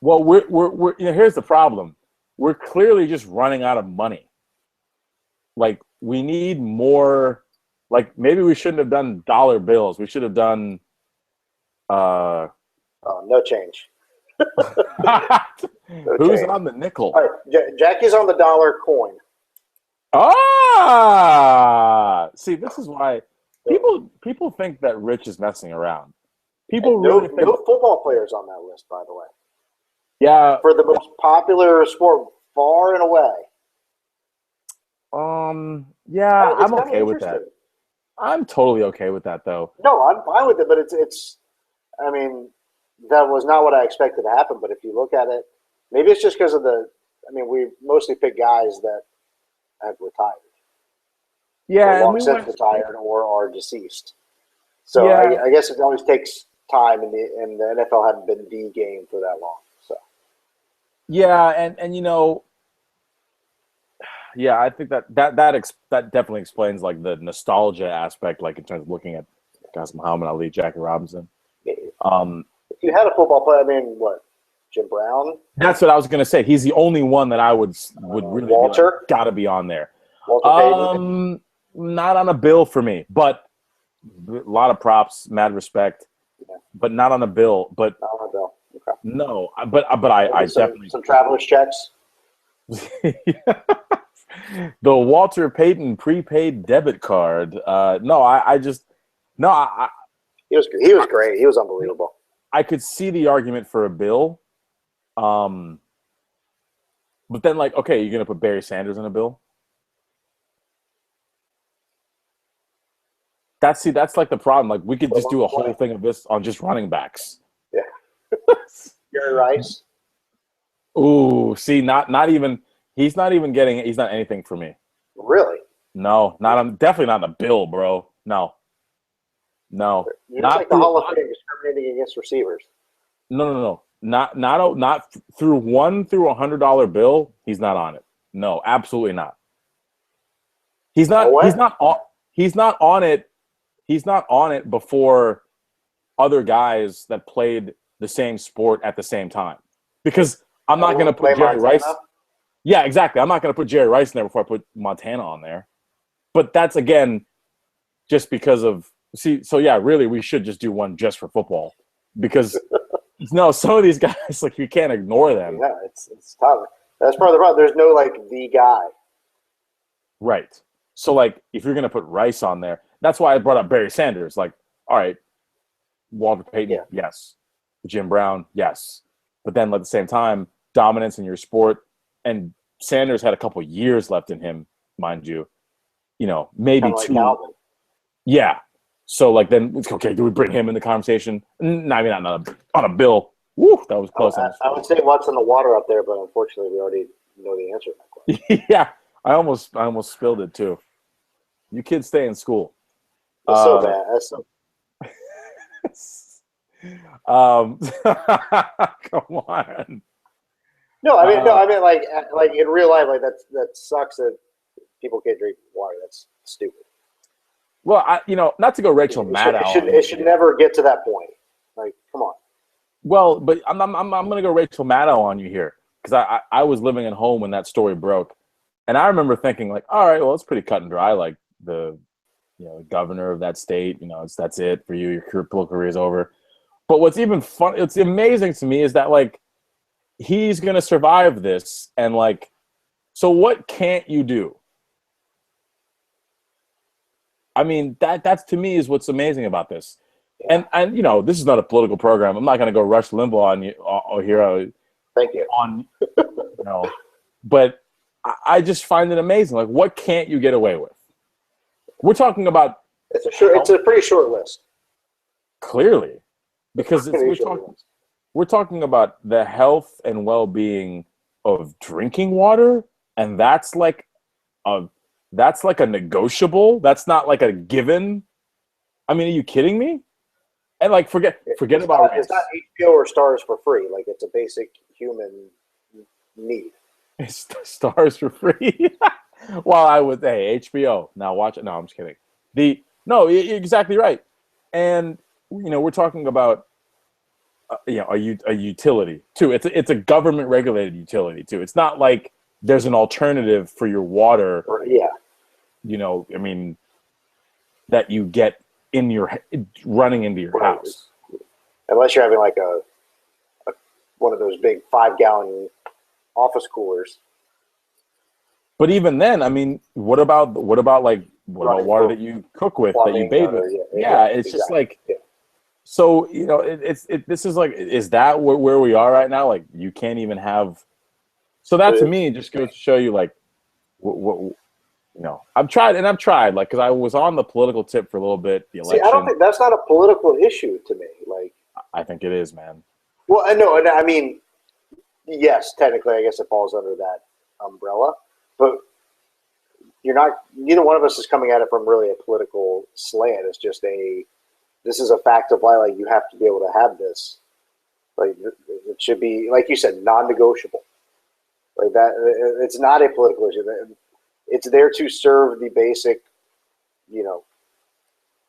Well, we're you know, here's the problem. We're clearly just running out of money. Like, we need more. Like, maybe we shouldn't have done dollar bills. We should have done. No change. Who's on the nickel? All right, Jackie's on the dollar coin. Ah, see, this is why people think that Rich is messing around. People really think no football players on that list, by the way. Yeah, For the most popular sport, far and away. Yeah, It's I'm kinda okay with that. interesting. I'm totally okay with that, though. No, I'm fine with it, but it's. I mean, that was not what I expected to happen. But if you look at it, maybe it's just because of the. I mean, we mostly pick guys that have retired. Yeah, long and since retired or are deceased. So Yeah. I guess it always takes time, and the NFL hadn't been the game for that long. So yeah, and you know, yeah, I think that definitely explains like the nostalgia aspect, like in terms of looking at guys Muhammad Ali, Jackie Robinson. if you had a football player, I mean, what, Jim Brown, That's what I was gonna say. He's the only one that I would really Walter? got to be on there. Walter Payton? Not on a bill for me, but a lot of props, mad respect, Yeah. but not on a bill. But I don't know. Okay. no, but I Maybe definitely some traveler's checks. the Walter Payton prepaid debit card. No, I just no, He was great. He was unbelievable. I could see the argument for a bill. But then, like, okay, you're gonna put Barry Sanders in a bill. That's like the problem. Like, we could just do a whole thing of this on just running backs. Yeah. Gary Rice. Ooh, see, not even he's not anything for me. Really? No, not on. Definitely not on the bill, bro. No, You're just not like the through. Hall of Fame discriminating against receivers. No. Not through one through $100 bill. He's not on it. No, absolutely not. He's Oh, not. He's what? not on. He's not on it. He's not on it before other guys that played the same sport at the same time. Because I'm not going to put Play Jerry Montana? Rice. Yeah, exactly. I'm not going to put Jerry Rice in there before I put Montana on there. But that's again just because of so yeah, really we should just do one just for football because no, some of these guys like you can't ignore them. Yeah, it's tough. That's part of the problem. There's no like the guy. Right. So like if you're going to put Rice on there, that's why I brought up Barry Sanders. Like, all right, Walter Payton, yes. Jim Brown, yes. But then at the same time, dominance in your sport, and Sanders had a couple years left in him, mind you. You know, maybe Kind of like two. Calvin. Yeah. So like then it's okay. Do we bring him in the conversation? No, I mean not on a bill. Woo, that was close. I would say what's in the water up there, but unfortunately, we already know the answer to that question. Yeah, I almost spilled it too. You kids stay in school. That's so bad. That's so. Come on. No, I mean, like in real life, like that sucks that people can't drink water. That's stupid. Well, not to go Rachel Maddow. It should never get to that point. Like, come on. Well, but I'm going to go Rachel Maddow on you here because I was living at home when that story broke, and I remember thinking like, all right, well, it's pretty cut and dry. Like the governor of that state, that's it for you. Your political career is over. But what's even fun, it's amazing to me is that like he's going to survive this, and like, so what can't you do? I mean, that's to me is what's amazing about this. And this is not a political program. I'm not going to go Rush Limbaugh on you here. Thank you. But I just find it amazing. Like, what can't you get away with? We're talking about. It's a pretty short list. Clearly, because we're talking about the health and well-being of drinking water, and that's like a negotiable. That's not like a given. I mean, are you kidding me? And like, forget about it's not HBO or Stars for free. Like, it's a basic human need. Stars for free. Well, I would say HBO. Now watch it. No, I'm just kidding. You're exactly right. And we're talking about a utility too. It's a government regulated utility too. It's not like there's an alternative for your water. Yeah. I mean, that you get running into your house. Unless you're having like a one of those big 5-gallon office coolers. But even then, I mean, what about water that you cook with, that you bathe with? Yeah, it's just like, so this is like, is that where we are right now? Like, you can't even have. So that to me just goes to show you like, what I've tried, like, because I was on the political tip for a little bit. The election. See, I don't think that's not a political issue to me. Like, I think it is, man. Well, I know. I mean, yes, technically, I guess it falls under that umbrella, but neither one of us is coming at it from really a political slant. It's just this is a fact of why, like, you have to be able to have this. Like, it should be, like you said, non-negotiable. Like that, it's not a political issue. It's there to serve the basic,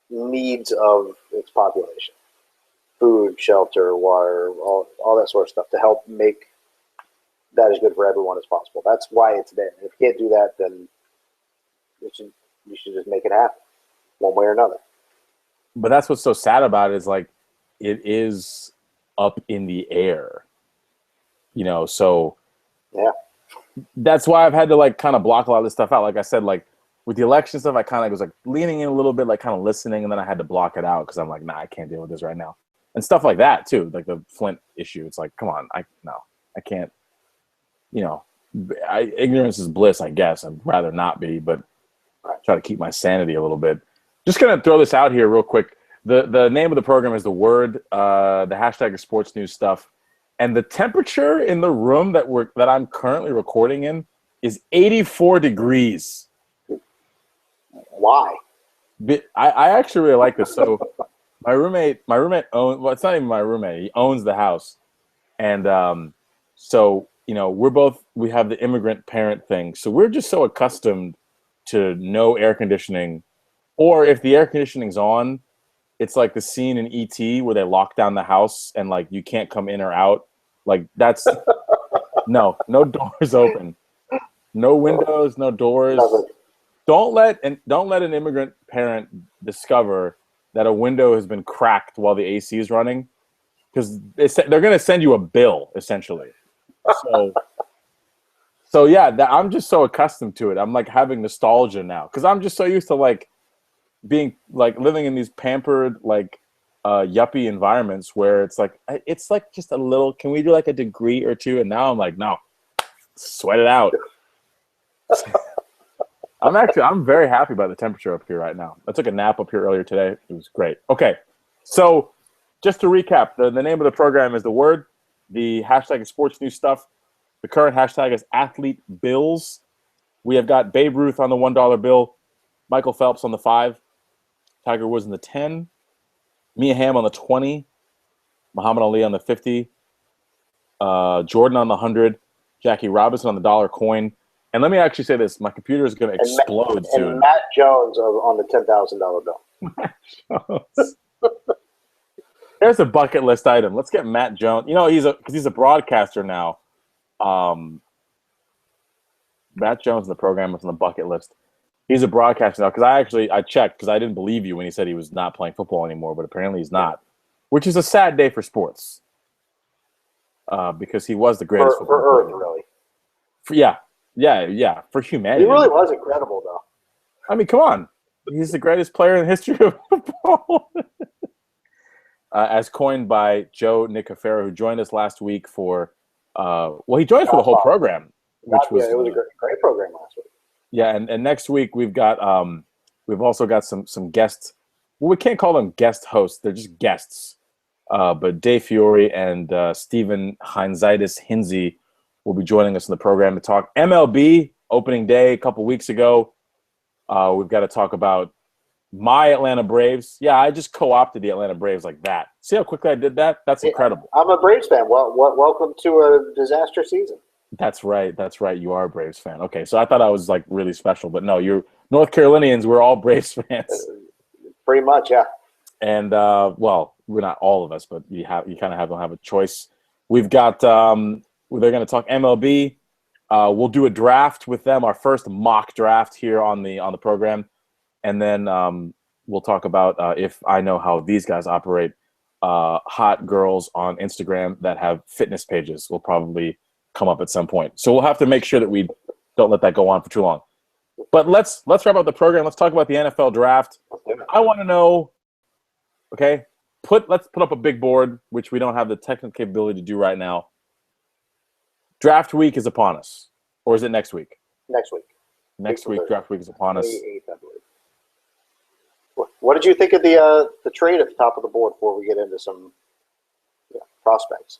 needs of its population: food, shelter, water, all that sort of stuff, to help make that as good for everyone as possible. That's why it's there. If you can't do that, then you should just make it happen, one way or another. But that's what's so sad about it, is like, it is up in the air, so yeah. That's why I've had to like kind of block a lot of this stuff out. Like I said, like with the election stuff, I kind of was like leaning in a little bit, like kind of listening, and then I had to block it out because I'm like, nah, I can't deal with this right now. And stuff like that too, like the Flint issue. It's like, come on, I can't. Ignorance is bliss, I guess. I'd rather not be, but I try to keep my sanity a little bit. Just gonna throw this out here real quick. The name of the program is The Word. The hashtag is sports news stuff. And the temperature in the room that I'm currently recording in is 84 degrees. Why? I actually really like this. So my roommate owns. Well, it's not even my roommate. He owns the house, and so we have the immigrant parent thing. So we're just so accustomed to no air conditioning, or if the air conditioning's on, it's like the scene in E.T. where they lock down the house and like you can't come in or out. Like that's no doors open, no windows, no doors. Nothing. Don't let an immigrant parent discover that a window has been cracked while the AC is running, because they're going to send you a bill essentially. So yeah, I'm just so accustomed to it. I'm like having nostalgia now because I'm just so used to like being like living in these pampered like yuppie environments where it's like just a little. Can we do like a degree or two? And now I'm like, no, sweat it out. I'm very happy about the temperature up here right now. I took a nap up here earlier today. It was great. Okay, so just to recap, the name of the program is The Word. The hashtag is sports news stuff. The current hashtag is Athlete Bills. We have got Babe Ruth on the $1 bill, Michael Phelps on the 5, Tiger Woods on the 10, Mia Hamm on the 20, Muhammad Ali on the 50, Jordan on the 100, Jackie Robinson on the dollar coin. And let me actually say this: my computer is going to explode soon. And Matt Jones on the $10,000 bill. There's a bucket list item. Let's get Matt Jones. Because he's a broadcaster now. Matt Jones in the program is on the bucket list. He's a broadcaster now because I checked because I didn't believe you when he said he was not playing football anymore, but apparently he's not, which is a sad day for sports. Because he was the greatest for Earth, really. Yeah, for humanity. He really was incredible, though. I mean, come on. He's the greatest player in the history of football. As coined by Joe Nicofero, who joined us last week for he joined us for the whole program. It was a great program last week. Yeah, and next week we've also got some guests. Well, we can't call them guest hosts; they're just guests. But Dave Fiore and Stephen Heinzitis Hinsey will be joining us in the program to talk MLB opening day a couple weeks ago. We've got to talk about my Atlanta Braves. Yeah, I just co-opted the Atlanta Braves like that. See how quickly I did that? That's incredible. I'm a Braves fan. Welcome to a disaster season. That's right. You are a Braves fan. Okay, so I thought I was like really special, but no, you're North Carolinians. We're all Braves fans. Pretty much, yeah. And we're not all of us, but you kind of have a choice. We've got they're going to talk MLB. We'll do a draft with them, our first mock draft here on the program, and then we'll talk about if I know how these guys operate. Hot girls on Instagram that have fitness pages will probably come up at some point. So we'll have to make sure that we don't let that go on for too long. But let's wrap up the program. Let's talk about the NFL draft. I want to know. Okay, let's put up a big board, which we don't have the technical capability to do right now. Draft week is upon us, or is it next week? Next week. Next week, draft week is upon us. 28th, I believe. What did you think of the trade at the top of the board before we get into some prospects?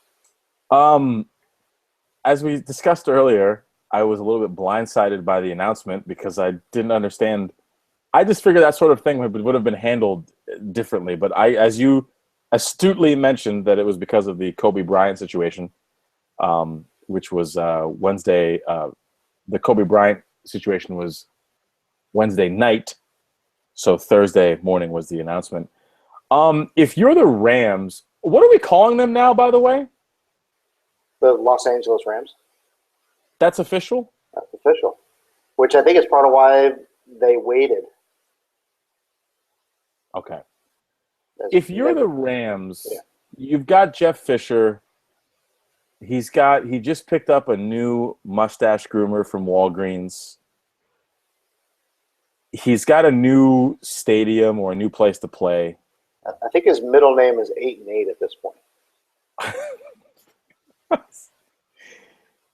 As we discussed earlier, I was a little bit blindsided by the announcement because I didn't understand. I just figured that sort of thing would have been handled differently. But as you astutely mentioned, that it was because of the Kobe Bryant situation, which was Wednesday. The Kobe Bryant situation was Wednesday night, so Thursday morning was the announcement. If you're the Rams, what are we calling them now, by the way? The Los Angeles Rams. That's official? That's official, which I think is part of why they waited. Okay. If you're the Rams, you've got Jeff Fisher. He just picked up a new mustache groomer from Walgreens. He's got a new stadium or a new place to play. I think his middle name is 8-8 at this point.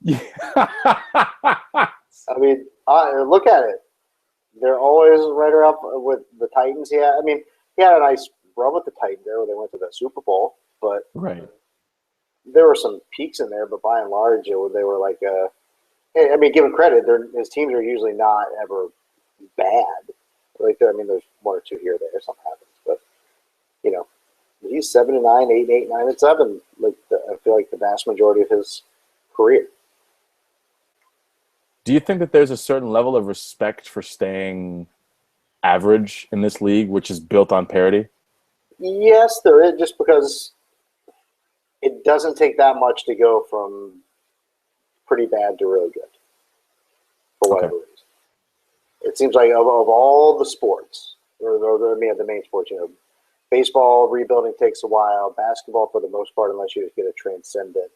Yeah. I mean, look at it. They're always right around with the Titans. He had a nice run with the Titans there where they went to the Super Bowl, but right. There were some peaks in there, but by and large, they were like, I mean, give him credit. His teams are usually not ever bad. Like, I mean, there's one or two here or there, something happens, but you know, he's 7-9, 8-8, 9-7. Like, I feel like the vast majority of his career. Do you think that there's a certain level of respect for staying average in this league, which is built on parity? Yes, there is, just because it doesn't take that much to go from pretty bad to really good for Okay. whatever reason. It seems like of all the sports, or I mean, the main sports, baseball rebuilding takes a while. Basketball, for the most part, unless you just get a transcendent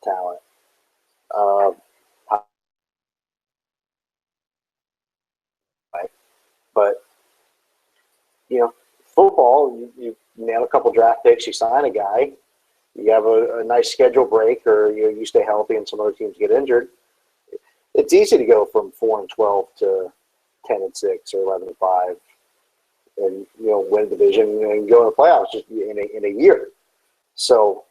talent. Uh, but football, you nail a couple draft picks, you sign a guy, you have a nice schedule break, or you stay healthy, and some other teams get injured. It's easy to go from 4-12 to 10-6 or 11-5, and win a division and go in the playoffs just in a year. So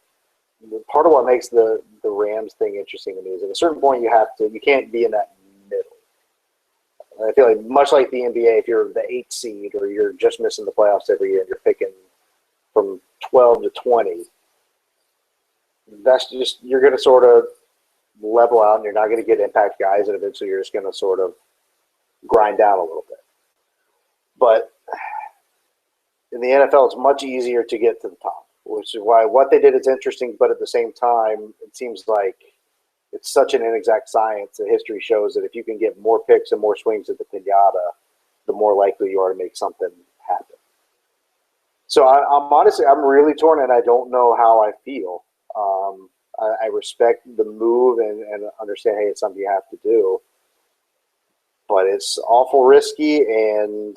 part of what makes the Rams thing interesting to me is at a certain point you can't be in that middle. And I feel like much like the NBA, if you're the 8th seed or you're just missing the playoffs every year and you're picking from 12 to 20, that's just, you're going to sort of level out and you're not going to get impact guys, and eventually you're just going to sort of grind down a little bit. But in the NFL, it's much easier to get to the top, which is why what they did is interesting, but at the same time, it seems like it's such an inexact science that history shows that if you can get more picks and more swings at the pinata, the more likely you are to make something happen. So I'm really torn, and I don't know how I feel. I respect the move and understand, hey, it's something you have to do, but it's awful risky, and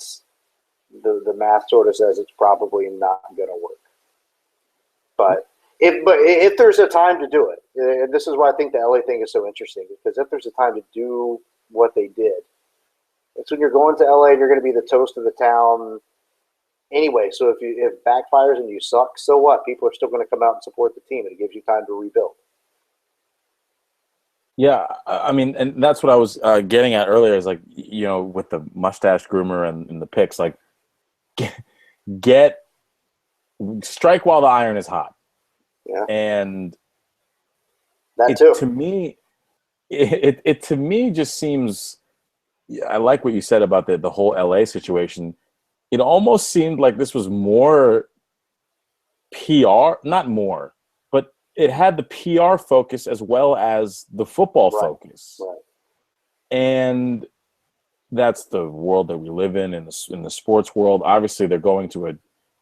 the math sort of says it's probably not going to work. But if there's a time to do it, and this is why I think the LA thing is so interesting, because if there's a time to do what they did, it's when you're going to LA and you're going to be the toast of the town anyway. So if it backfires and you suck, so what? People are still going to come out and support the team, and it gives you time to rebuild. Yeah, I mean, and that's what I was getting at earlier. Is like, with the mustache groomer and the picks, like, get strike while the iron is hot. Yeah, And that too. to me, it to me just seems. I like what you said about the whole LA situation. It almost seemed like this was more PR, not more, but it had the PR focus as well as the football focus. Right. And that's the world that we live in the sports world. Obviously, they're going to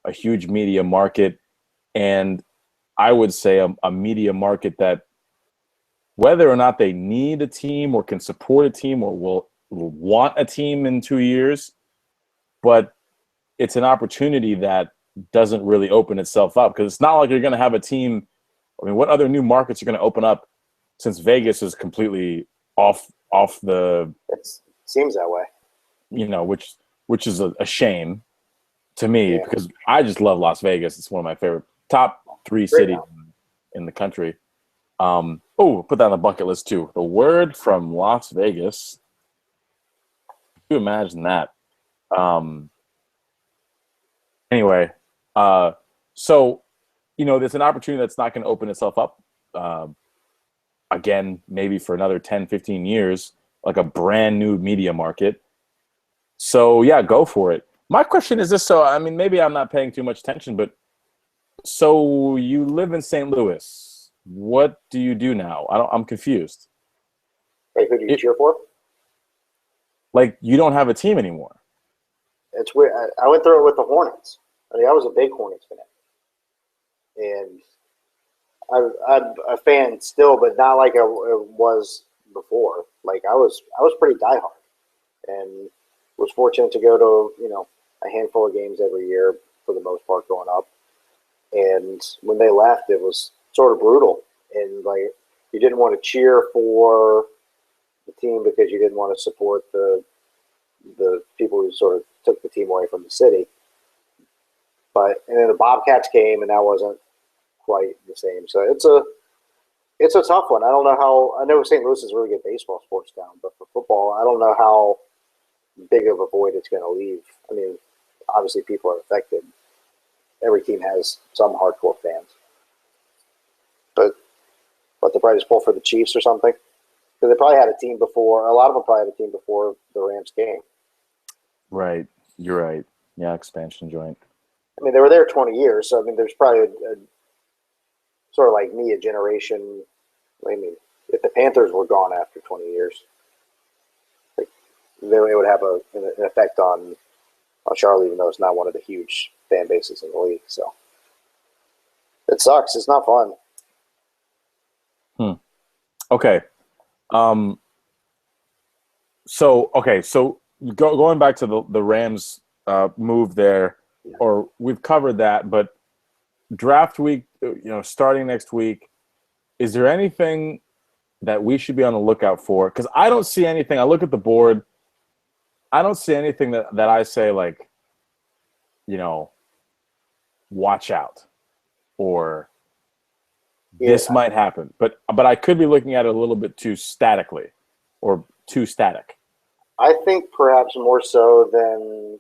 a huge media market, and I would say a media market that, whether or not they need a team or can support a team or will want a team in 2 years, but it's an opportunity that doesn't really open itself up, because it's not like you're going to have a team. I mean, what other new markets are going to open up since Vegas is completely off the, It seems that way. which is a shame to me, because I just love Las Vegas. It's one of my favorite top 3 cities in the country. Put that on the bucket list too. The word from Las Vegas. Can you imagine that? Anyway, so there's an opportunity that's not going to open itself up again, maybe for another 10, 15 years, like a brand new media market. So yeah, go for it. My question is this: so I mean, maybe I'm not paying too much attention, but so you live in St. Louis. What do you do now? I'm confused. Hey, who do you cheer for? Like, you don't have a team anymore. It's weird. I went through it with the Hornets. I mean, I was a big Hornets fan, and I'm a fan still, but not like I was before. Like, I was pretty diehard, and was fortunate to go to a handful of games every year for the most part growing up. And when they left, it was sort of brutal, and like, you didn't want to cheer for the team because you didn't want to support the people who sort of took the team away from the city. And then the Bobcats came, and that wasn't quite the same. So it's a tough one. I don't know how. I know St. Louis is a really good baseball sports town, but for football, I don't know how big of a void it's going to leave. I mean, obviously people are affected. Every team has some hardcore fans, but they probably just pull for the Chiefs or something because they probably had a team before. A lot of them probably had a team before the Rams game. Right. You're right. Yeah, expansion joint. I mean, they were there 20 years, so I mean, there's probably a sort of like me, a generation. I mean, if the Panthers were gone after 20 years, like, then it would have an effect on Charlotte, even though it's not one of the huge fan bases in the league. So it sucks. It's not fun. Okay. So going back to the Rams move there, or we've covered that, but draft week, starting next week, is there anything that we should be on the lookout for? Because I don't see anything. I look at the board. I don't see anything that I say like, watch out, or this might happen. But I could be looking at it a little bit too statically, or too static. I think perhaps more so than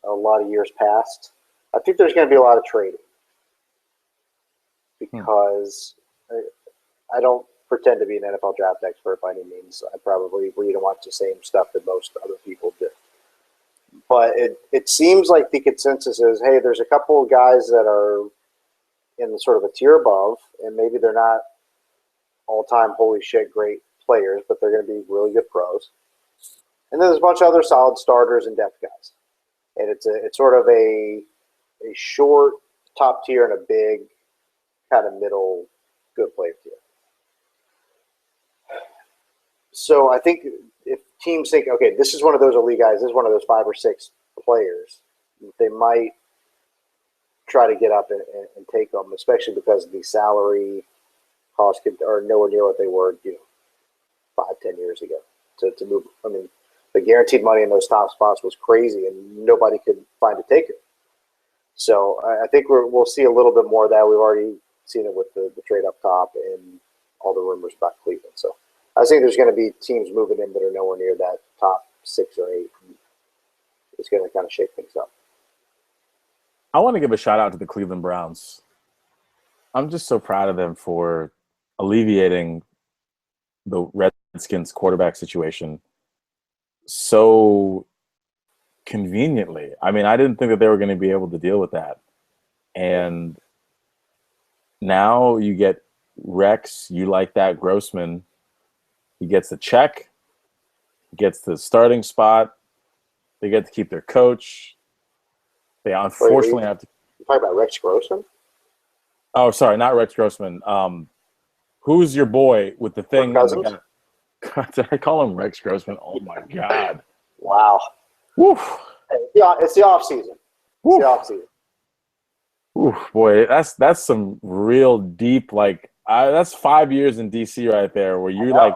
a lot of years past. I think there's going to be a lot of trading because I don't pretend to be an NFL draft expert by any means. I probably read and watch the same stuff that most other people do. But it seems like the consensus is, hey, there's a couple of guys that are in the sort of a tier above, and maybe they're not all-time holy shit great players, but they're going to be really good pros. And then there's a bunch of other solid starters and depth guys. And it's sort of a short top tier and a big kind of middle good player tier. So I think if teams think, okay, this is one of those elite guys, this is one of those 5 or 6 players, they might try to get up and take them, especially because the salary costs are nowhere near what they were, 5-10 years ago to move. I mean, the guaranteed money in those top spots was crazy, and nobody could find a taker. So I think we'll see a little bit more of that. We've already seen it with the trade up top and all the rumors about Cleveland. So I think there's going to be teams moving in that are nowhere near that top 6 or 8. It's going to kind of shake things up. I want to give a shout out to the Cleveland Browns. I'm just so proud of them for alleviating the Redskins quarterback situation so conveniently. I mean, I didn't think that they were going to be able to deal with that. And now you get Rex, you like that, Grossman. He gets the check. He gets the starting spot. They get to keep their coach. They unfortunately have to. You're talking about Rex Grossman? Oh, sorry, not Rex Grossman. Who's your boy with the thing? Did I call him Rex Grossman? Oh my God! Wow. Woof. It's the off season. It's the off season. Oof, boy, that's some real deep, like that's 5 years in DC right there, where you like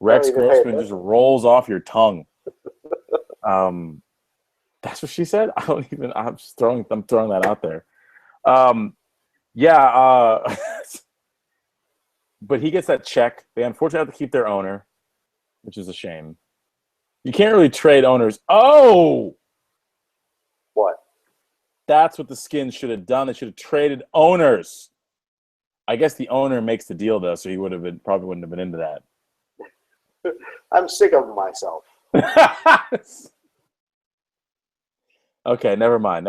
Rex Grossman just rolls off your tongue. That's what she said. I'm throwing that out there. But he gets that check. They unfortunately have to keep their owner, which is a shame. You can't really trade owners. Oh, what? That's what the Skins should have done. They should have traded owners. I guess the owner makes the deal though, so he probably wouldn't have been into that. I'm sick of myself. Okay, never mind.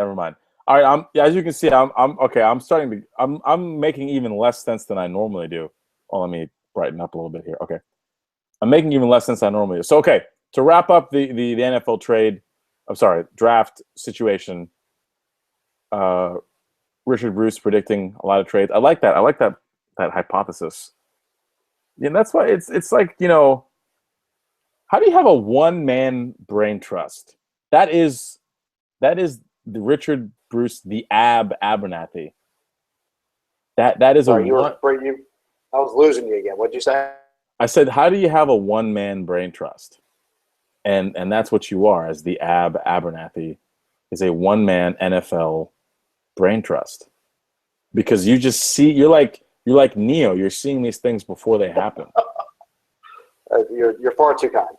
All right, as you can see, I'm making even less sense than I normally do. Well, let me brighten up a little bit here. Okay. I'm making even less sense than I normally do. So, okay, to wrap up the NFL draft situation, Richard Bruce predicting a lot of trades. I like that. I like that hypothesis. Yeah, that's why it's like, how do you have a one-man brain trust? That is the Richard Bruce, the Abernathy. That is Sorry, I was losing you again. What'd you say? I said, how do you have a one-man brain trust? And that's what you are, as the Abernathy is a one-man NFL brain trust. Because you just see, you're like Neo. You're seeing these things before they happen. You're far too kind.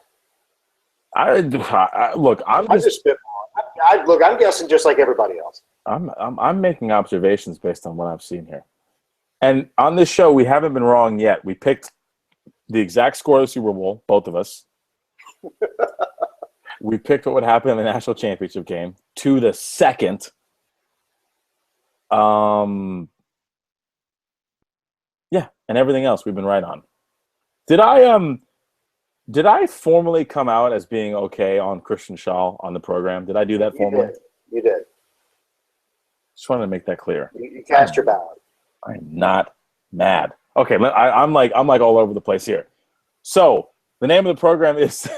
Look. I'm I'm just spitballing. Look, I'm guessing just like everybody else. I'm making observations based on what I've seen here. And on this show, we haven't been wrong yet. We picked the exact score of the Super Bowl, both of us. We picked what would happen in the national championship game to the second. Yeah, and everything else we've been right on. Did I formally come out as being okay on Christian Shaw on the program? Did I do that formally? You did. Just wanted to make that clear. You cast your ballot. I'm not mad. Okay, I'm like all over the place here. So the name of the program is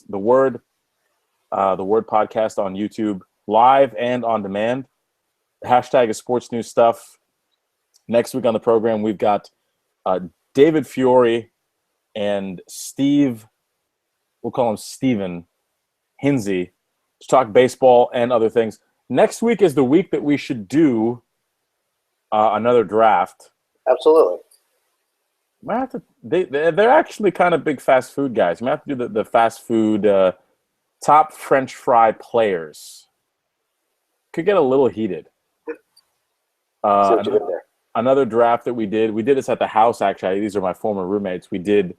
the Word Podcast on YouTube, live and on demand. The hashtag is Sports News Stuff. Next week on the program, we've got David Fiore and Steve. We'll call him Steven Hinsey to talk baseball and other things. Next week is the week that we should do another draft. Absolutely. They're actually kind of big fast food guys. We have to do the fast food top French fry players. Could get a little heated. Another draft that we did this at the house, actually. These are my former roommates. We did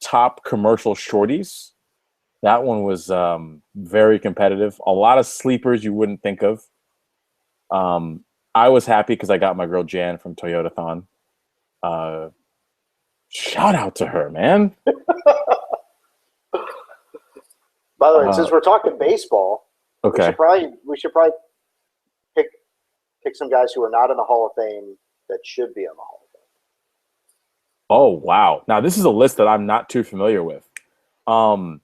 top commercial shorties. That one was very competitive. A lot of sleepers you wouldn't think of. I was happy because I got my girl Jan from Toyotathon. Shout out to her, man. By the way, since we're talking baseball, okay, we should probably pick some guys who are not in the Hall of Fame that should be in the Hall of Fame. Oh wow! Now this is a list that I'm not too familiar with. We'll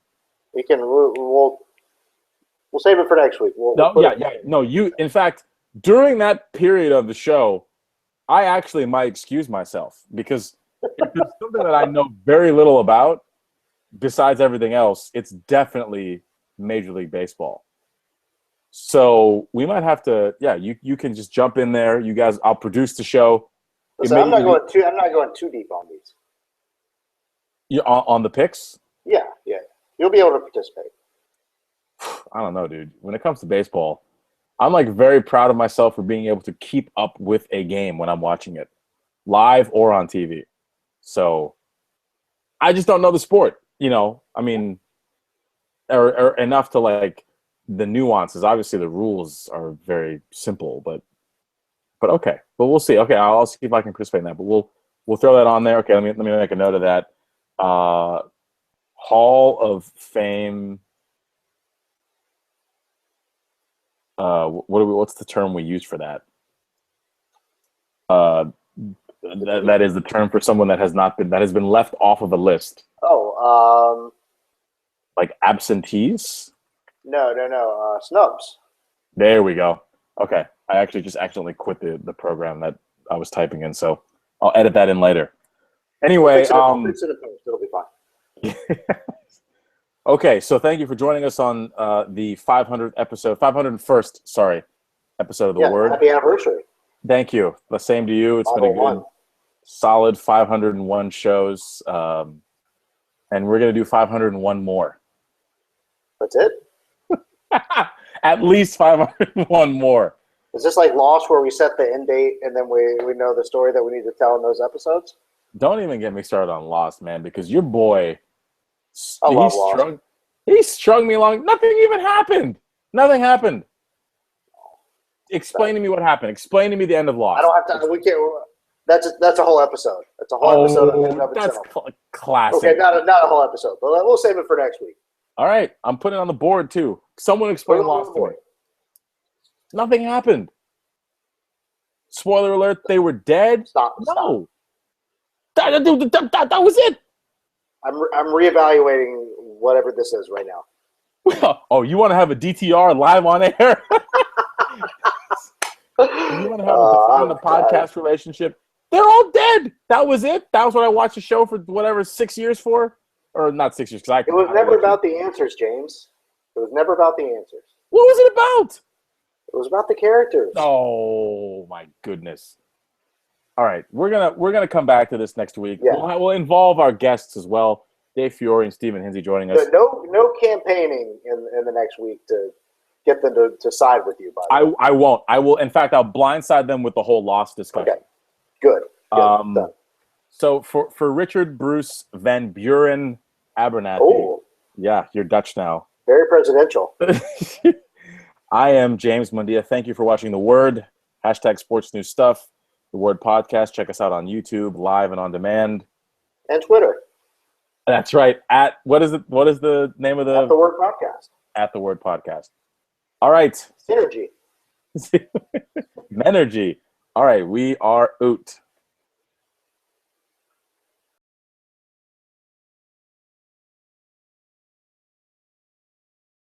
save it for next week. In fact, during that period of the show, I actually might excuse myself because if there's something that I know very little about, besides everything else, it's definitely Major League Baseball. So we might have to. Yeah, you can just jump in there. You guys, I'll produce the show. Listen, I'm not going too deep on these. You on the picks? Yeah. You'll be able to participate. I don't know, dude. When it comes to baseball, I'm like very proud of myself for being able to keep up with a game when I'm watching it, live or on TV. So I just don't know the sport, I mean, or enough to like the nuances. Obviously, the rules are very simple, but okay. But we'll see. Okay, I'll see if I can participate in that. But we'll throw that on there. Okay, let me make a note of that. Hall of Fame. What's the term we use for that? That is the term for someone that has been left off of a list. Like absentees? No. Snubs. There we go. Okay. I actually just accidentally quit the program that I was typing in, so I'll edit that in later. Anyway, It'll be fine. Okay, so thank you for joining us on the 501st episode of The Word. Happy anniversary. Thank you. The same to you. It's been a good, solid 501 shows, and we're going to do 501 more. That's it? At least 501 more. Is this like Lost where we set the end date and then we know the story that we need to tell in those episodes? Don't even get me started on Lost, man, because your boy, he strung me along. Nothing even happened. Nothing happened. Explain to me what happened. Explain to me the end of Lost. I don't have to. We can't. That's a whole episode. That's a whole episode. That's classic. Okay, not a whole episode, but we'll save it for next week. All right, I'm putting it on the board too. Someone explain Lost to me. Nothing happened. Spoiler alert: they were dead. Stop. No. That was it. I'm reevaluating whatever this is right now. Oh, you want to have a DTR live on air? You want to have a define the podcast relationship? They're all dead. That was it. That was what I watched the show for 6 years for, or not 6 years because It was never about the answers, James. It was never about the answers. What was it about? It was about the characters. Oh my goodness. All right, we're gonna come back to this next week. Yeah. We'll involve our guests as well. Dave Fiore and Stephen Hinsey joining us. No campaigning in the next week to get them to side with you. By the way. I won't. I will. In fact, I'll blindside them with the whole loss discussion. Okay. Good. Done. So for Richard Bruce Van Buren Abernathy. Oh. Yeah, you're Dutch now. Very presidential. I am James Mundia. Thank you for watching The Word. # Sports News Stuff. The Word Podcast. Check us out on YouTube, live and on demand. And Twitter. That's right. What is the name of At The Word Podcast. At The Word Podcast. All right. Synergy. Menergy. All right. We are out.